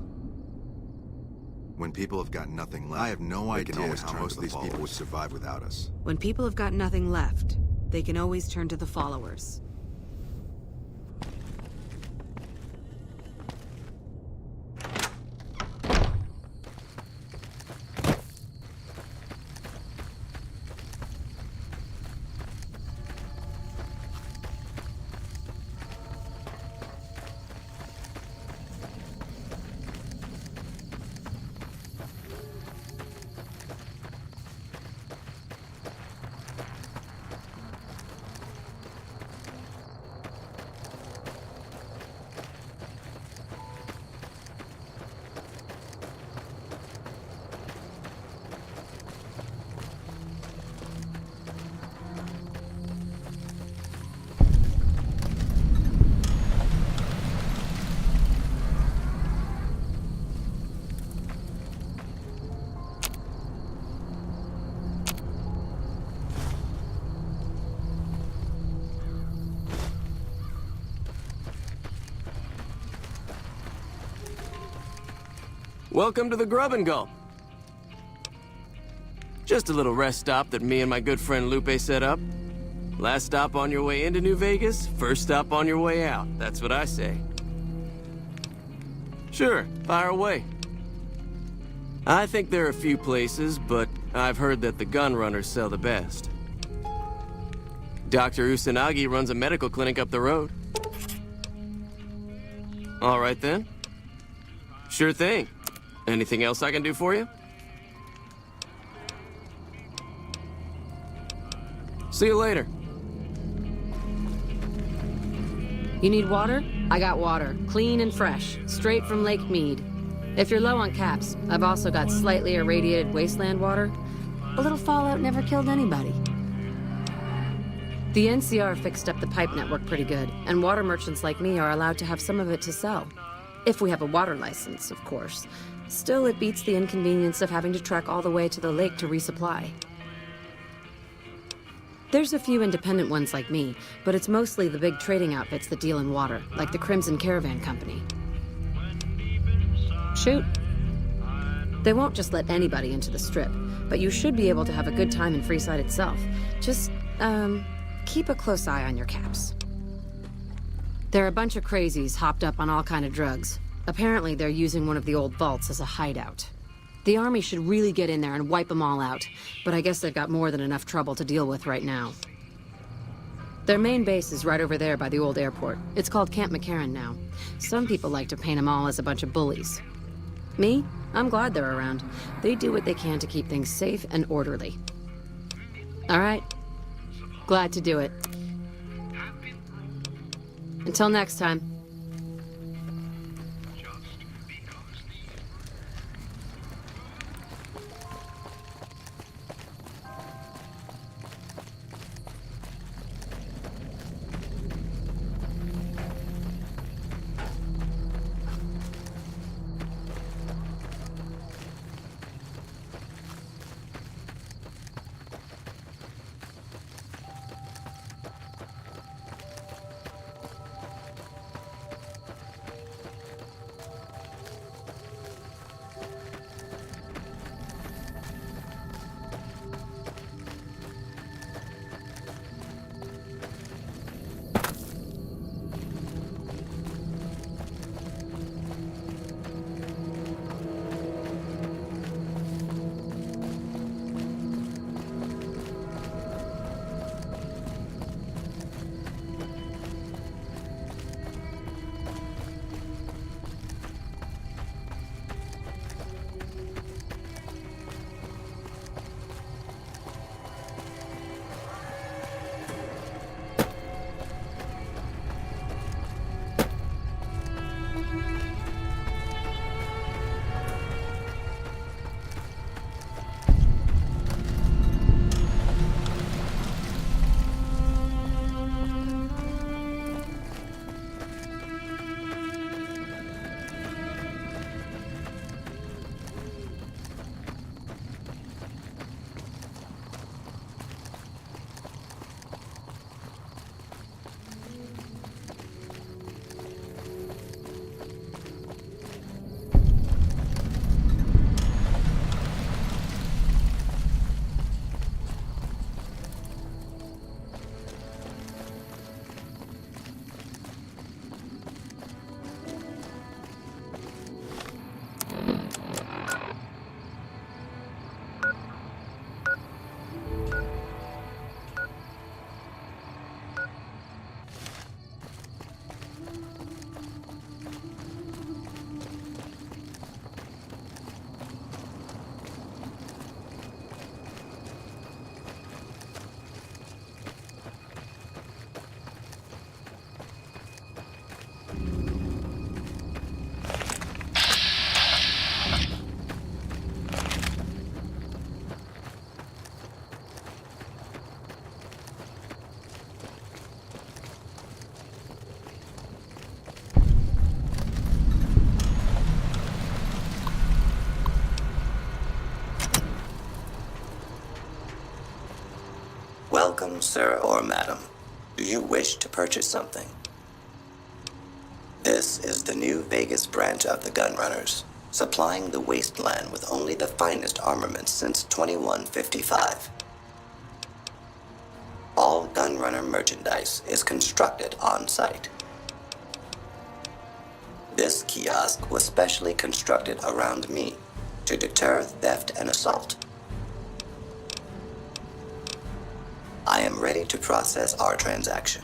When people have got nothing left, I have no idea how most of these people would survive without us. When people have got nothing left, they can always turn to the followers. Welcome to the Grub and Gulp. Just a little rest stop that me and my good friend Lupe set up. Last stop on your way into New Vegas, first stop on your way out. That's what I say. Sure, fire away. I think there are a few places, but I've heard that the gun runners sell the best. Dr. Usanagi runs a medical clinic up the road. All right then. Sure thing. Anything else I can do for you? See you later. You need water? I got water. Clean and fresh. Straight from Lake Mead. If you're low on caps, I've also got slightly irradiated wasteland water. A little fallout never killed anybody. The NCR fixed up the pipe network pretty good, and water merchants like me are allowed to have some of it to sell. If we have a water license, of course. Still, it beats the inconvenience of having to trek all the way to the lake to resupply. There's a few independent ones like me, but it's mostly the big trading outfits that deal in water, like the Crimson Caravan Company. Shoot. They won't just let anybody into the Strip, but you should be able to have a good time in Freeside itself. Just, keep a close eye on your caps. They're a bunch of crazies hopped up on all kind of drugs. Apparently, they're using one of the old vaults as a hideout. The army should really get in there and wipe them all out, but I guess they've got more than enough trouble to deal with right now. Their main base is right over there by the old airport. It's called Camp McCarran now. Some people like to paint them all as a bunch of bullies. Me? I'm glad they're around. They do what they can to keep things safe and orderly. All right. Glad to do it. Until next time. Welcome, sir or madam. Do you wish to purchase something? This is the New Vegas branch of the Gunrunners. supplying the wasteland with only the finest armaments since 2155. All Gunrunner merchandise is constructed on site. This kiosk was specially constructed around me to deter theft and assault. I am ready to process our transaction.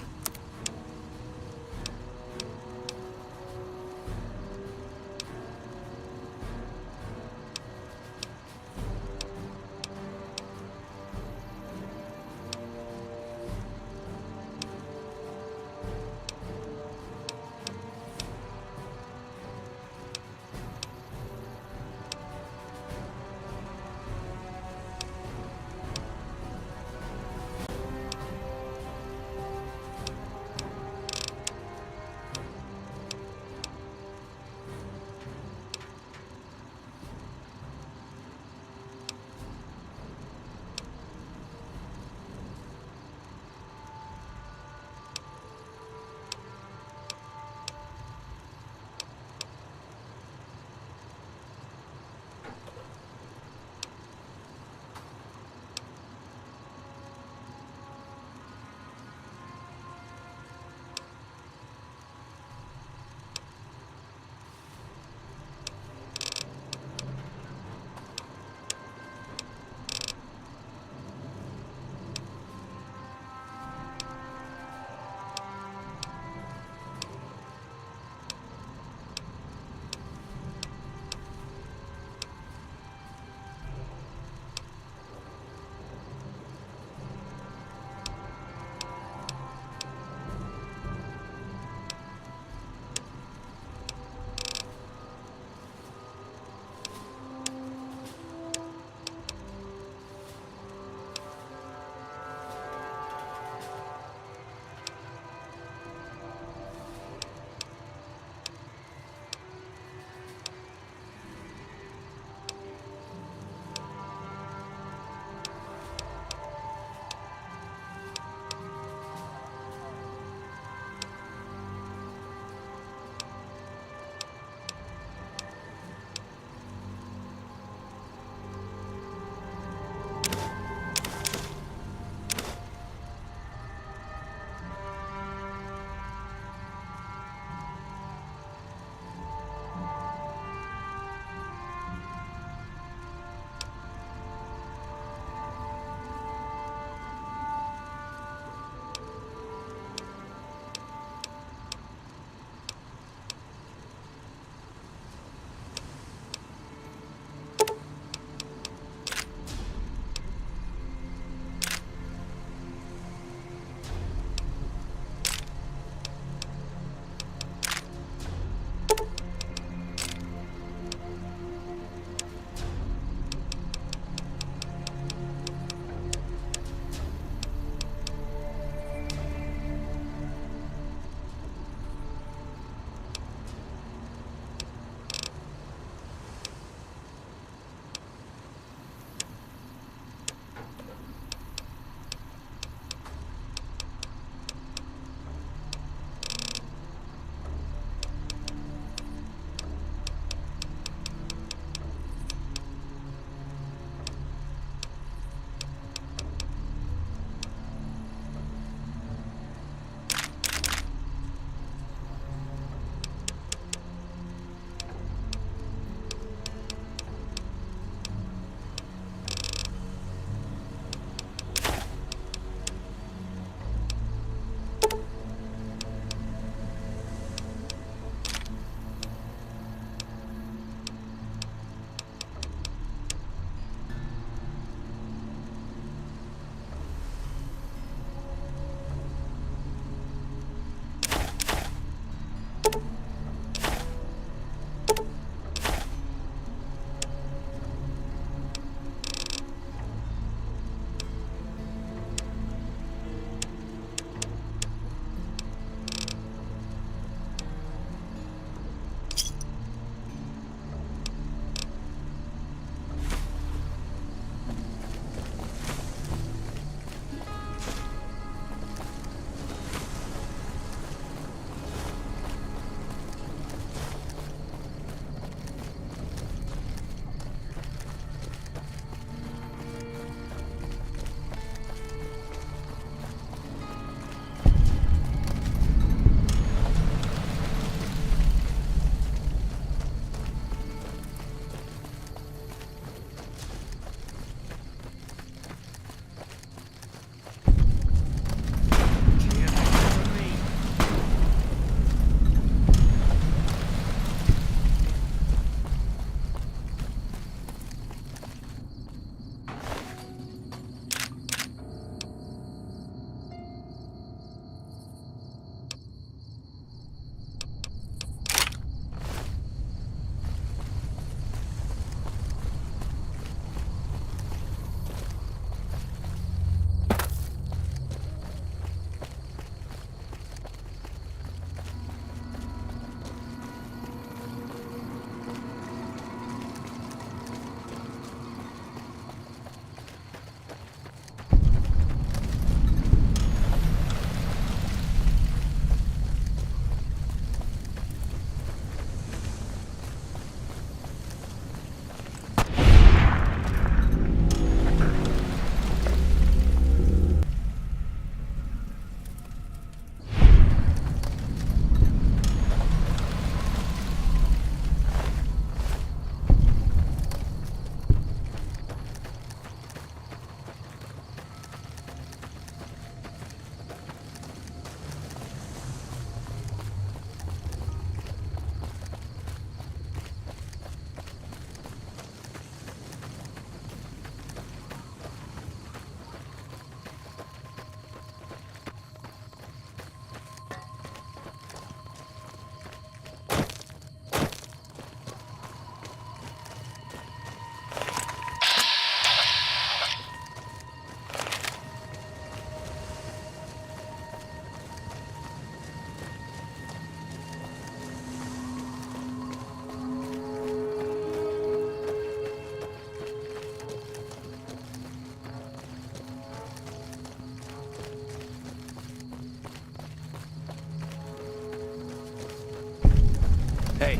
Hey.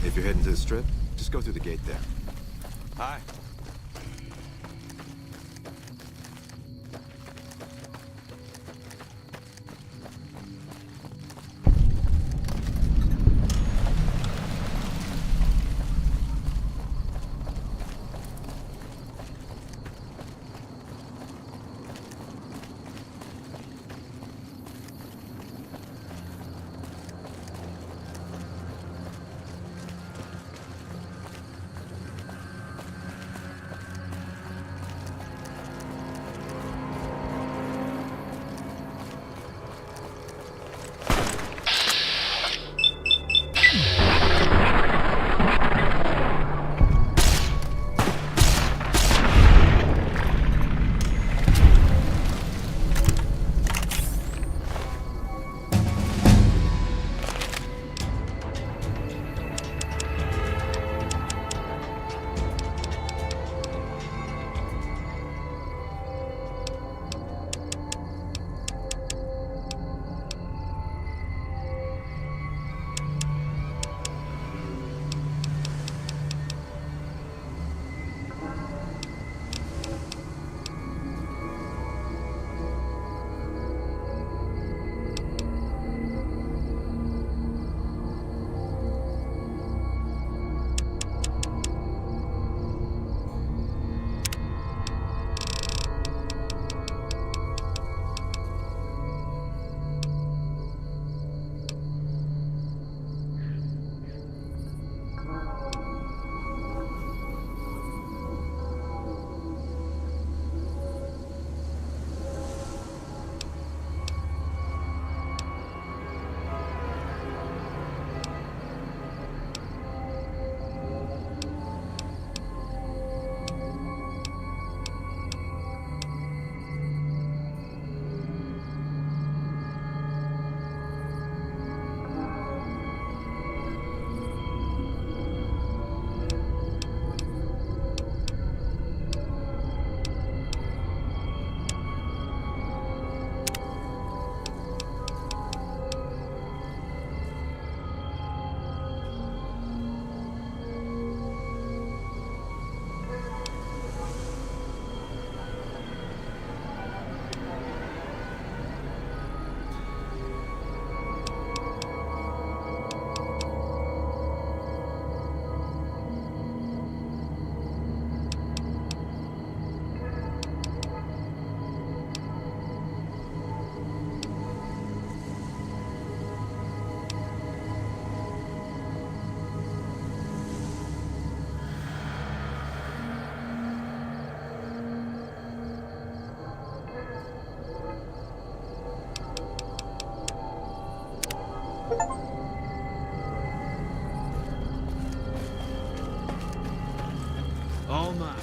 If you're heading to the Strip, just go through the gate there. Hi. All mine.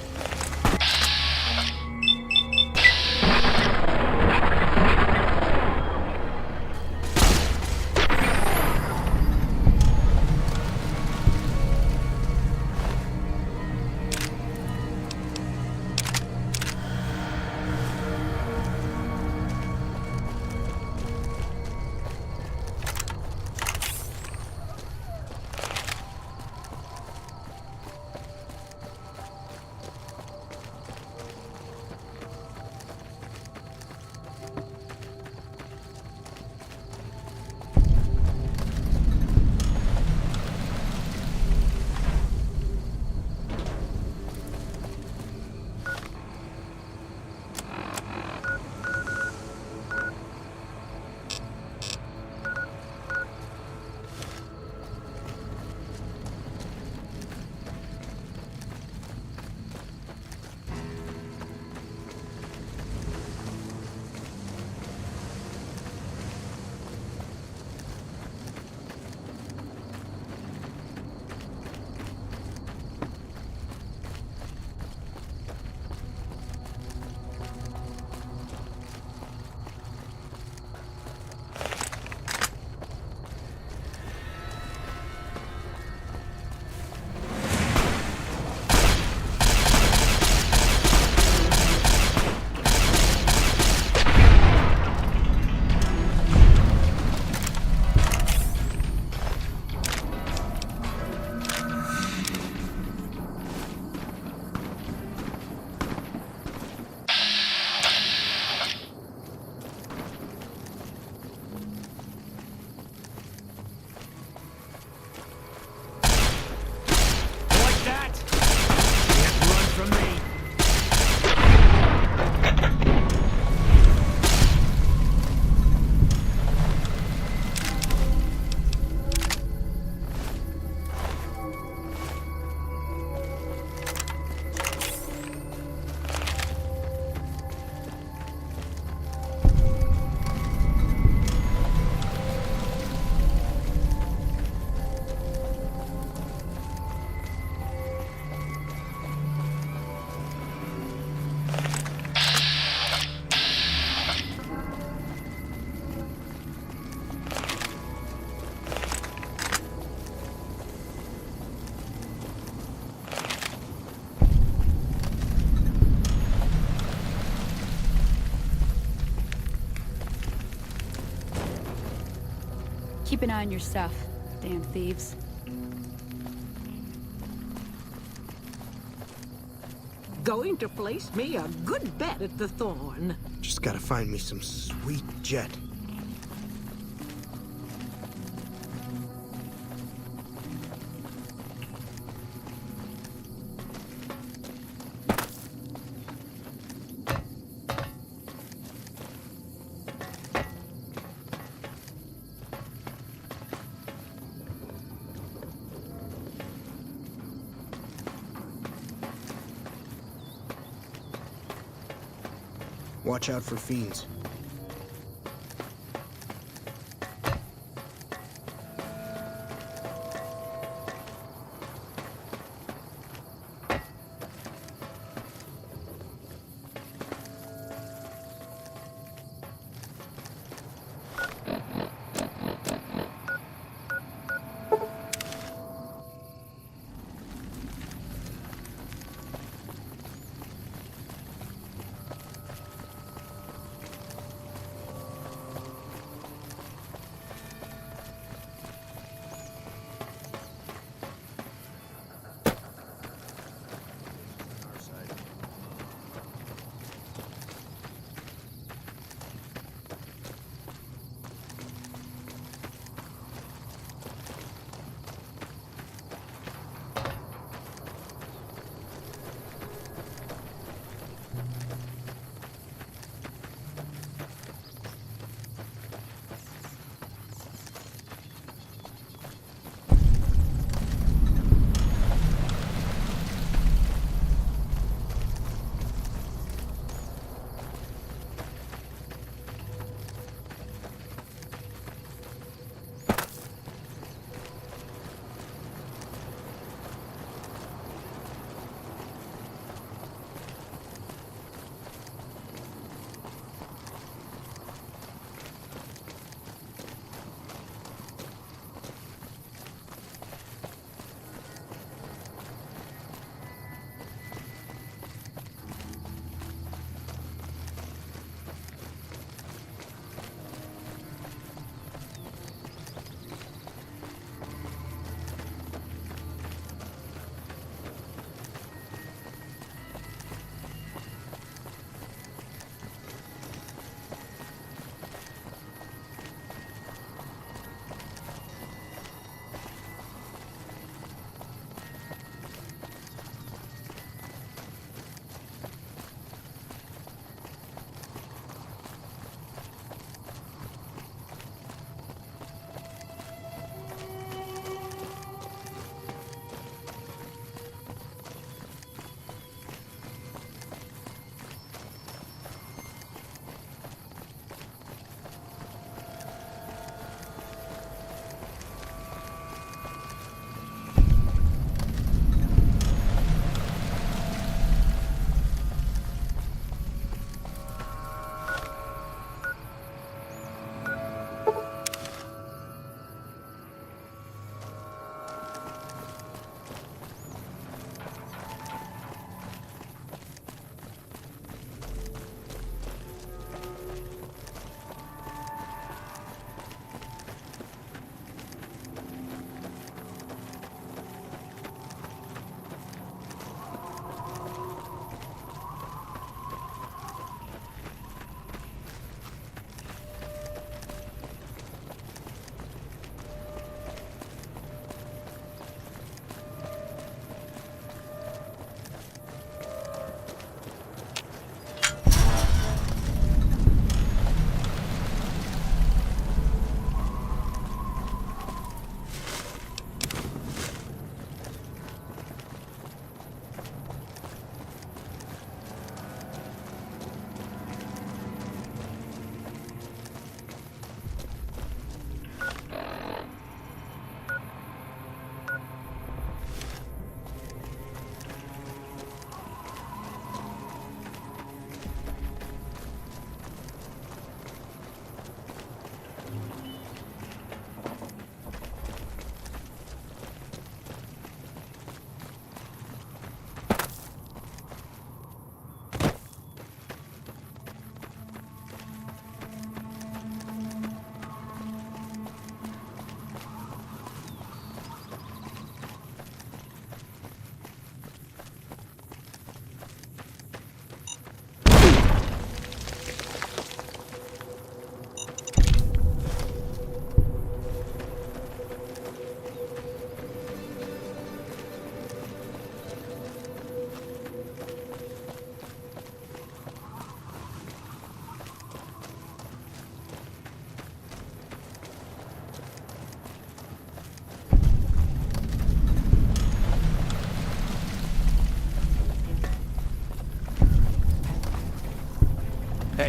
Keep an eye on your stuff, damn thieves. Going to place me a good bet at the Thorn. Just gotta find me some sweet jet. Watch out for fiends.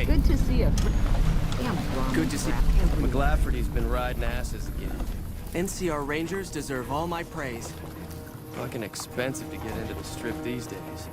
Hey. Good to see you. Damn, Good to see McLafferty's been riding asses again. NCR Rangers deserve all my praise. Fucking expensive to get into the strip these days.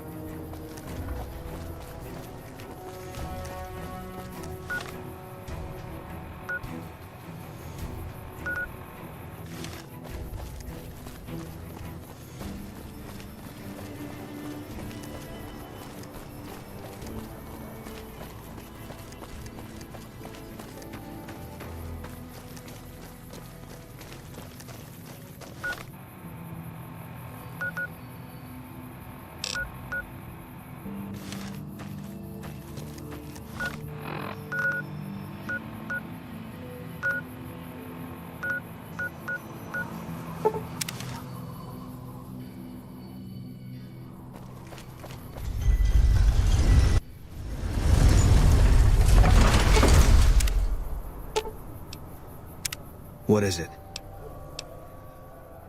What is it?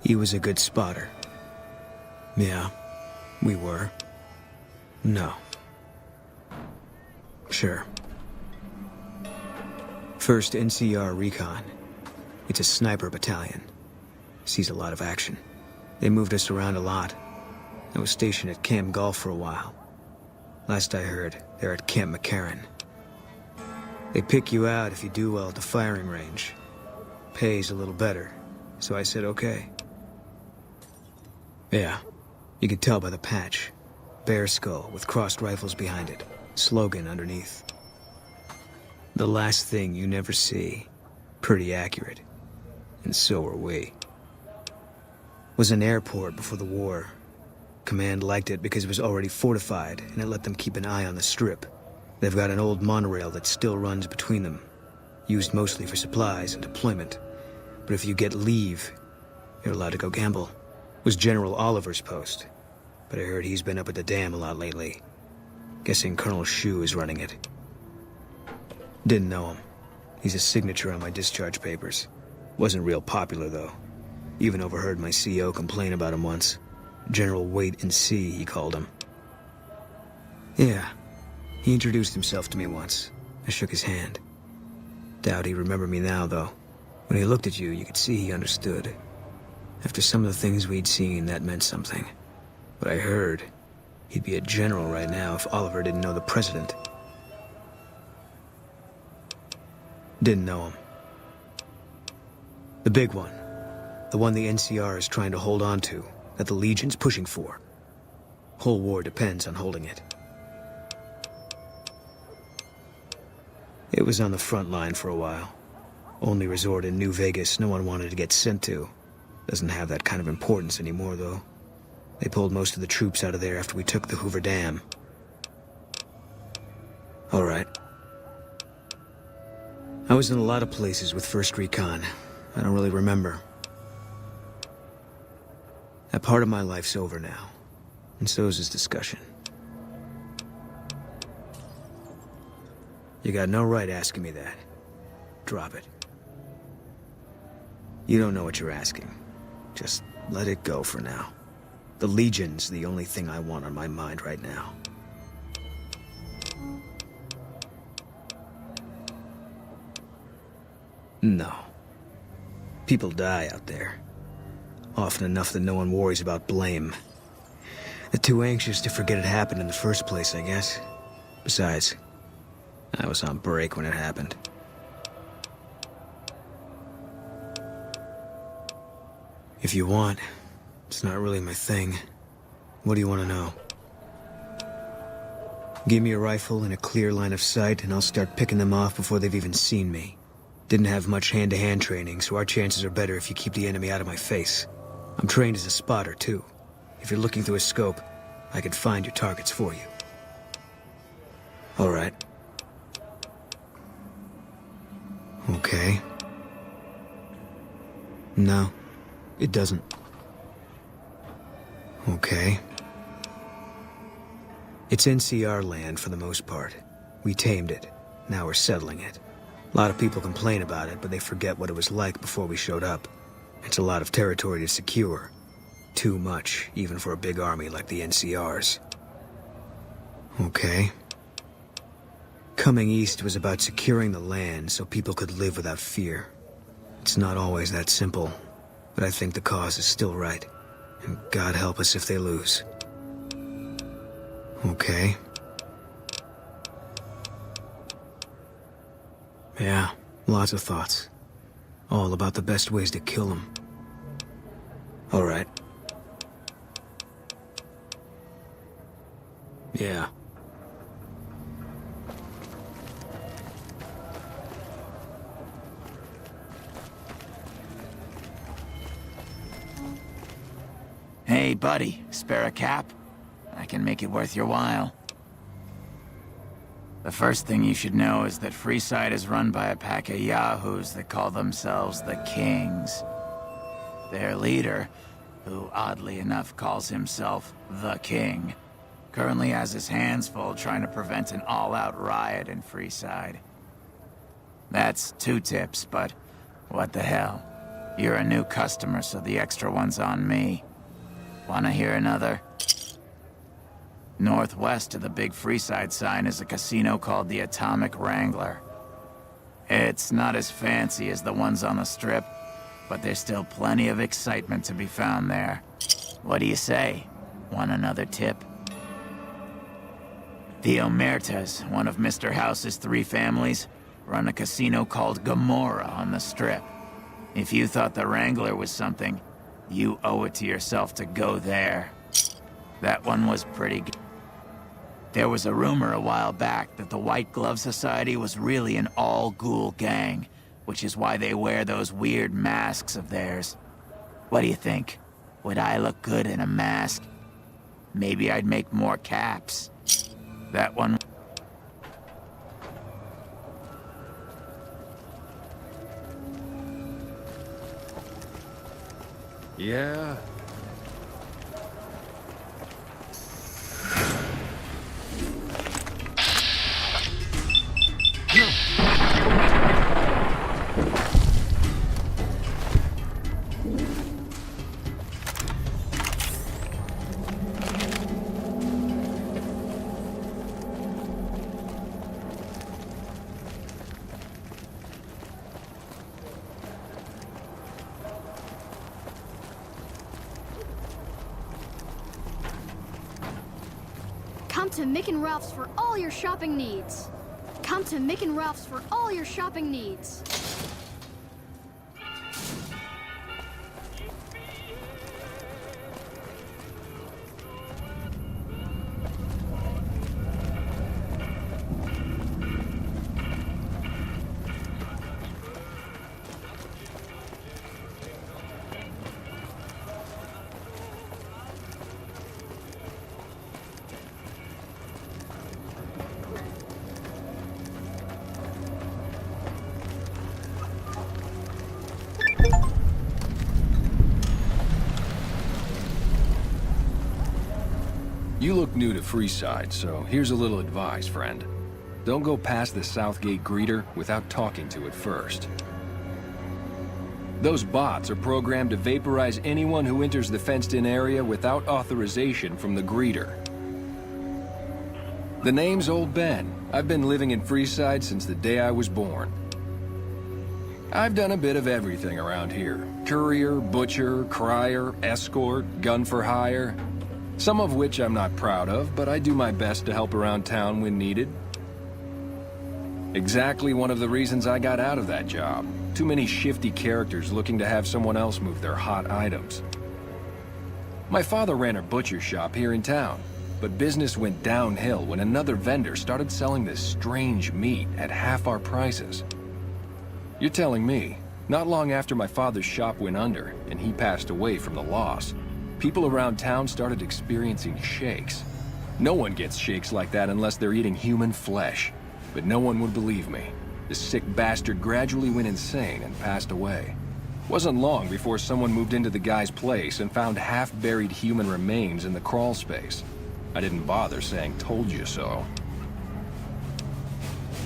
He was a good spotter. Yeah, we were. No. Sure. First NCR Recon. It's a sniper battalion. Sees a lot of action. They moved us around a lot. I was stationed at Camp Gulf for a while. Last I heard, they're at Camp McCarran. They pick you out if you do well at the firing range. Pays a little better, so I said okay. Yeah, you could tell by the patch. Bear skull with crossed rifles behind it. Slogan underneath. The last thing you never see. Pretty accurate. And so are we. Was an airport before the war. Command liked it because it was already fortified, and it let them keep an eye on the strip. They've got an old monorail that still runs between them. Used mostly for supplies and deployment. But if you get leave, you're allowed to go gamble. Was General Oliver's post. But I heard he's been up at the dam a lot lately. Guessing Colonel Shu is running it. Didn't know him. He's a signature on my discharge papers. Wasn't real popular, though. Even overheard my CO complain about him once. General Wait and See, he called him. Yeah, he introduced himself to me once. I shook his hand. Doubt he remembered me now, though. When he looked at you, you could see he understood. After some of the things we'd seen, that meant something. But I heard he'd be a general right now if Oliver didn't know the president. Didn't know him. The big one. The one the NCR is trying to hold on to, that the Legion's pushing for. Whole war depends on holding it. It was on the front line for a while. Only resort in New Vegas no one wanted to get sent to. Doesn't have that kind of importance anymore, though. They pulled most of the troops out of there after we took the Hoover Dam. All right. I was in a lot of places with 1st Recon. I don't really remember. That part of my life's over now. And so is this discussion. You got no right asking me that. Drop it. You don't know what you're asking. Just let it go for now. The Legion's the only thing I want on my mind right now. No. People die out there. Often enough that no one worries about blame. They're too anxious to forget it happened in the first place, I guess. Besides, I was on break when it happened. If you want, it's not really my thing. What do you want to know? Give me a rifle and a clear line of sight, and I'll start picking them off before they've even seen me. Didn't have much hand-to-hand training, so our chances are better if you keep the enemy out of my face. I'm trained as a spotter, too. If you're looking through a scope, I can find your targets for you. All right. Okay. No, it doesn't. Okay. It's NCR land for the most part. We tamed it. Now we're settling it. A lot of people complain about it, but they forget what it was like before we showed up. It's a lot of territory to secure. Too much, even for a big army like the NCR's. Okay. Coming east was about securing the land so people could live without fear. It's not always that simple, but I think the cause is still right. And God help us if they lose. Okay. Yeah, lots of thoughts. All about the best ways to kill them. All right. Yeah. Hey, buddy, spare a cap? I can make it worth your while. The first thing you should know is that Freeside is run by a pack of yahoos that call themselves the Kings. Their leader, who oddly enough calls himself the King, currently has his hands full trying to prevent an all-out riot in Freeside. That's 2 tips, but what the hell? You're a new customer, so the extra one's on me. Wanna hear another? Northwest of the big Freeside sign is a casino called the Atomic Wrangler. It's not as fancy as the ones on the Strip, but there's still plenty of excitement to be found there. What do you say? Want another tip? The Omertas, one of Mr. House's 3 families, run a casino called Gomorrah on the Strip. If you thought the Wrangler was something, you owe it to yourself to go there. That one was pretty good. There was a rumor a while back that the White Glove Society was really an all-ghoul gang, which is why they wear those weird masks of theirs. What do you think? Would I look good in a mask? Maybe I'd make more caps. That one... Yeah. Come to Mick and Ralph's for all your shopping needs. Come to Mick and Ralph's for all your shopping needs. You look new to Freeside, so here's a little advice, friend. Don't go past the Southgate greeter without talking to it first. Those bots are programmed to vaporize anyone who enters the fenced-in area without authorization from the greeter. The name's Old Ben. I've been living in Freeside since the day I was born. I've done a bit of everything around here. Courier, butcher, crier, escort, gun for hire. Some of which I'm not proud of, but I do my best to help around town when needed. Exactly one of the reasons I got out of that job. Too many shifty characters looking to have someone else move their hot items. My father ran a butcher shop here in town, but business went downhill when another vendor started selling this strange meat at half our prices. You're telling me, not long after my father's shop went under and he passed away from the loss, people around town started experiencing shakes. No one gets shakes like that unless they're eating human flesh. But no one would believe me. The sick bastard gradually went insane and passed away. Wasn't long before someone moved into the guy's place and found half-buried human remains in the crawl space. I didn't bother saying "told you so."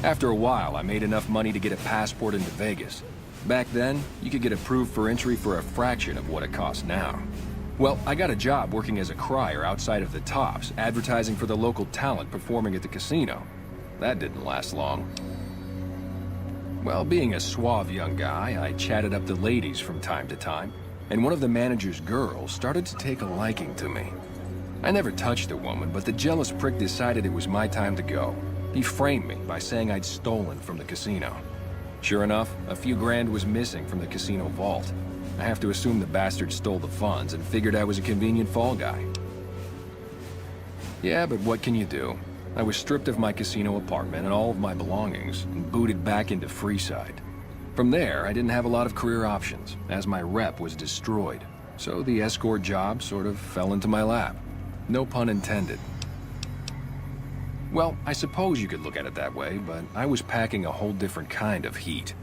After a while, I made enough money to get a passport into Vegas. Back then, you could get approved for entry for a fraction of what it costs now. Well, I got a job working as a crier outside of the Tops, advertising for the local talent performing at the casino. that didn't last long. Well, being a suave young guy, I chatted up the ladies from time to time, and one of the manager's girls started to take a liking to me. I never touched a woman, but the jealous prick decided it was my time to go. He framed me by saying I'd stolen from the casino. Sure enough, a few grand was missing from the casino vault. I have to assume the bastard stole the funds and figured I was a convenient fall guy. Yeah, but what can you do? I was stripped of my casino apartment and all of my belongings and booted back into Freeside. From there, I didn't have a lot of career options, as my rep was destroyed. So the escort job sort of fell into my lap. No pun intended. Well, I suppose you could look at it that way, but I was packing a whole different kind of heat.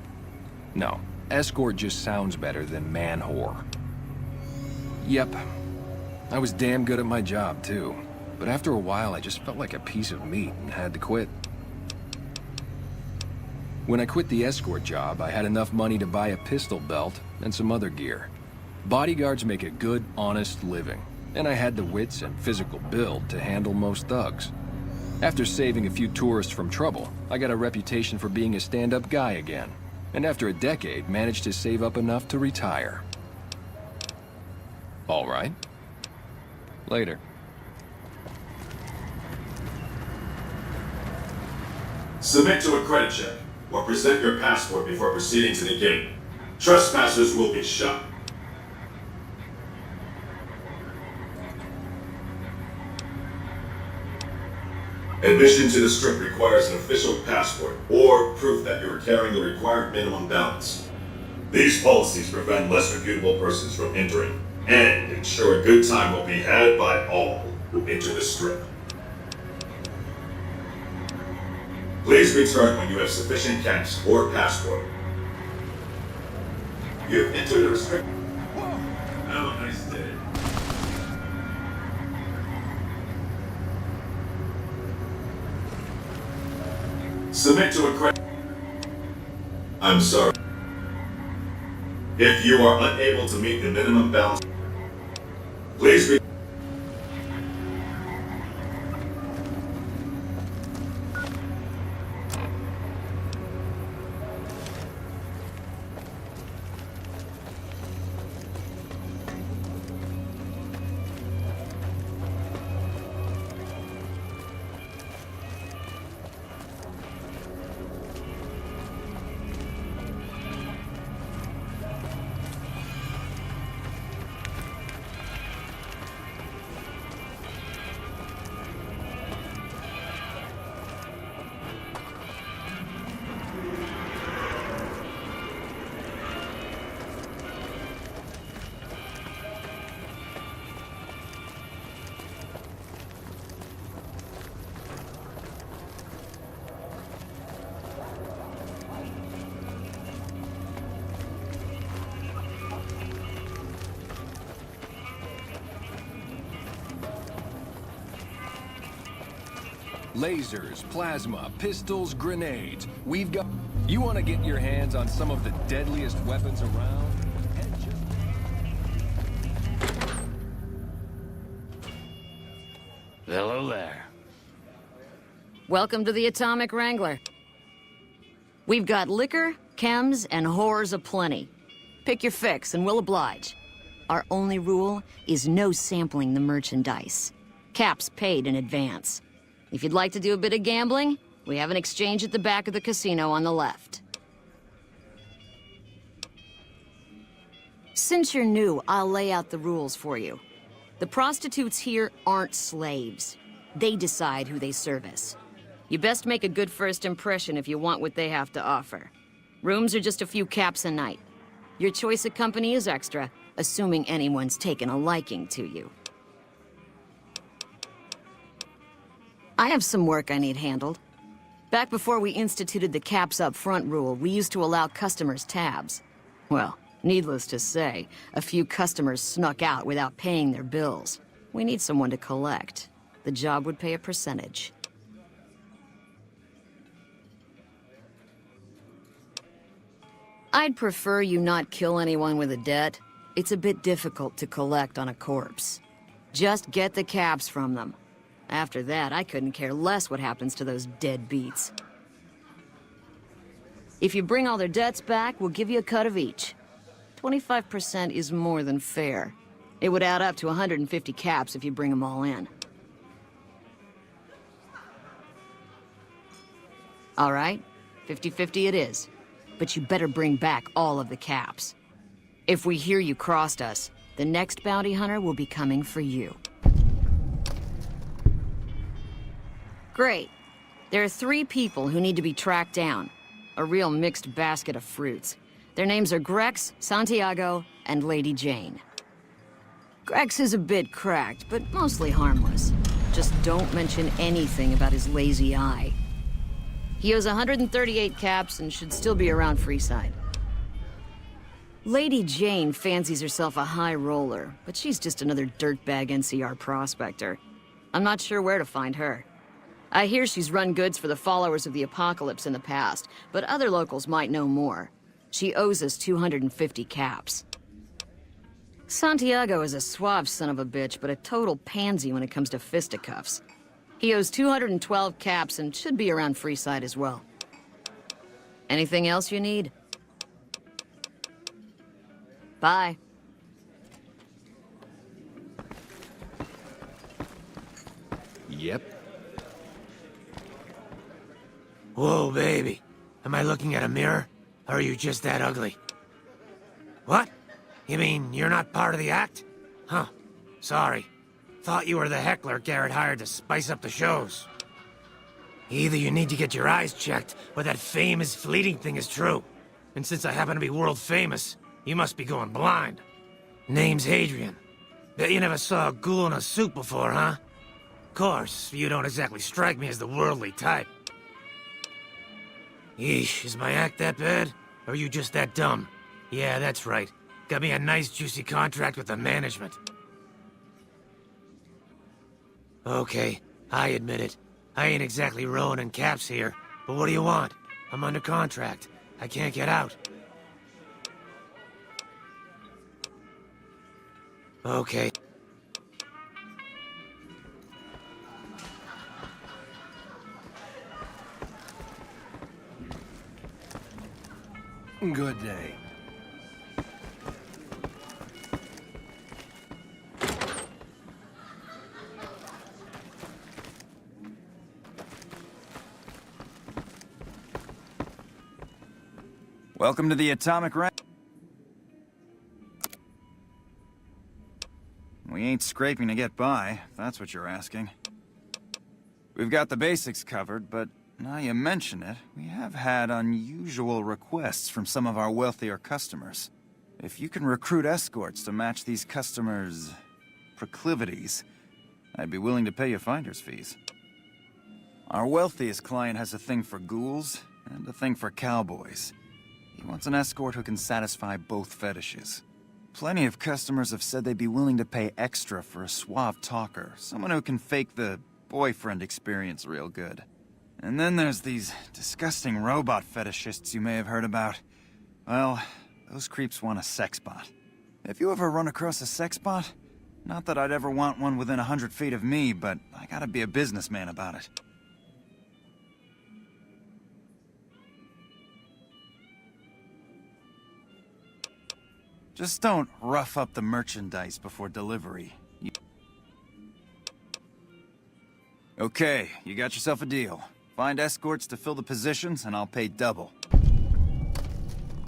No, escort just sounds better than man-whore. Yep, I was damn good at my job, too. But after a while, I just felt like a piece of meat and had to quit. When I quit the escort job, I had enough money to buy a pistol belt and some other gear. Bodyguards make a good, honest living, and I had the wits and physical build to handle most thugs. After saving a few tourists from trouble, I got a reputation for being a stand-up guy again, and after a decade, managed to save up enough to retire. All right. Later. Submit to a credit check, or present your passport before proceeding to the gate. Trespassers will be shot. Admission to the Strip requires an official passport, or proof that you are carrying the required minimum balance. These policies prevent less reputable persons from entering, and ensure a good time will be had by all who enter the Strip. Please return when you have sufficient cash or passport. You have entered the restrict. Have a nice day. Submit to a credit. I'm sorry. If you are unable to meet the minimum balance, please be. Lasers, plasma, pistols, grenades. We've got... You want to get your hands on some of the deadliest weapons around? Hello there. Welcome to the Atomic Wrangler. We've got liquor, chems, and whores aplenty. Pick your fix and we'll oblige. Our only rule is no sampling the merchandise. Caps paid in advance. If you'd like to do a bit of gambling, we have an exchange at the back of the casino on the left. Since you're new, I'll lay out the rules for you. The prostitutes here aren't slaves. They decide who they service. You best make a good first impression if you want what they have to offer. Rooms are just a few caps a night. Your choice of company is extra, assuming anyone's taken a liking to you. I have some work I need handled. Back before we instituted the caps up front rule, we used to allow customers tabs. Well, needless to say, a few customers snuck out without paying their bills. We need someone to collect. The job would pay a percentage. I'd prefer you not kill anyone with a debt. It's a bit difficult to collect on a corpse. Just get the caps from them. After that, I couldn't care less what happens to those deadbeats. If you bring all their debts back, we'll give you a cut of each. 25% is more than fair. It would add up to 150 caps if you bring them all in. All right, 50-50 it is. But you better bring back all of the caps. If we hear you crossed us, the next bounty hunter will be coming for you. Great. There are 3 people who need to be tracked down. A real mixed basket of fruits. Their names are Grex, Santiago, and Lady Jane. Grex is a bit cracked, but mostly harmless. Just don't mention anything about his lazy eye. He owes 138 caps and should still be around Freeside. Lady Jane fancies herself a high roller, but she's just another dirtbag NCR prospector. I'm not sure where to find her. I hear she's run goods for the followers of the Apocalypse in the past, but other locals might know more. She owes us 250 caps. Santiago is a suave son of a bitch, but a total pansy when it comes to fisticuffs. He owes 212 caps and should be around Freeside as well. Anything else you need? Bye. Yep. Whoa, baby. Am I looking at a mirror? Or are you just that ugly? What? You mean you're not part of the act? Huh. Sorry. Thought you were the heckler Garrett hired to spice up the shows. Either you need to get your eyes checked, or that fame is fleeting thing is true. And since I happen to be world famous, you must be going blind. Name's Hadrian. Bet you never saw a ghoul in a suit before, huh? Course, you don't exactly strike me as the worldly type. Yeesh, is my act that bad? Or are you just that dumb? Yeah, that's right. Got me a nice juicy contract with the management. Okay, I admit it. I ain't exactly rowing in caps here, but what do you want? I'm under contract. I can't get out. Okay. Good day. Welcome to the Atomic Rank. We ain't scraping to get by, if that's what you're asking. We've got the basics covered, but now you mention it, we have had unusual requests from some of our wealthier customers. If you can recruit escorts to match these customers' proclivities, I'd be willing to pay you finder's fees. Our wealthiest client has a thing for ghouls and a thing for cowboys. He wants an escort who can satisfy both fetishes. Plenty of customers have said they'd be willing to pay extra for a suave talker, someone who can fake the boyfriend experience real good. And then there's these disgusting robot fetishists you may have heard about. Well, those creeps want a sex bot. If you ever run across a sex bot, not that I'd ever want one within 100 feet of me, but I gotta be a businessman about it. Just don't rough up the merchandise before delivery. Okay, you got yourself a deal. Find escorts to fill the positions, and I'll pay double.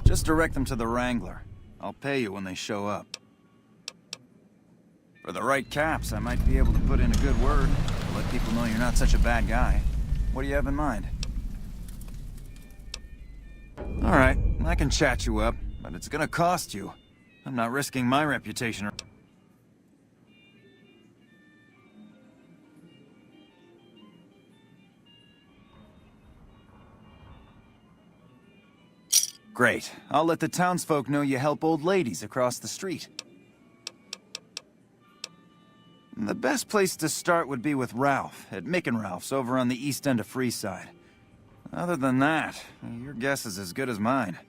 Just direct them to the Wrangler. I'll pay you when they show up. For the right caps, I might be able to put in a good word. Let people know you're not such a bad guy. What do you have in mind? Alright, I can chat you up, but it's gonna cost you. I'm not risking my reputation. Great. I'll let the townsfolk know you help old ladies across the street. The best place to start would be with Ralph, at Mick and Ralph's over on the east end of Freeside. Other than that, your guess is as good as mine.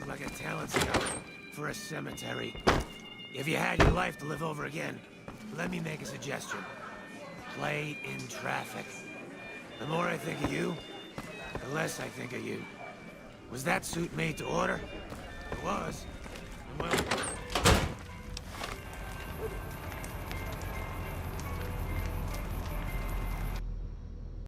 look like a talent scout for a cemetery. If you had your life to live over again, let me make a suggestion. Play in traffic. The more I think of you, the less I think of you. Was that suit made to order? It was. Well,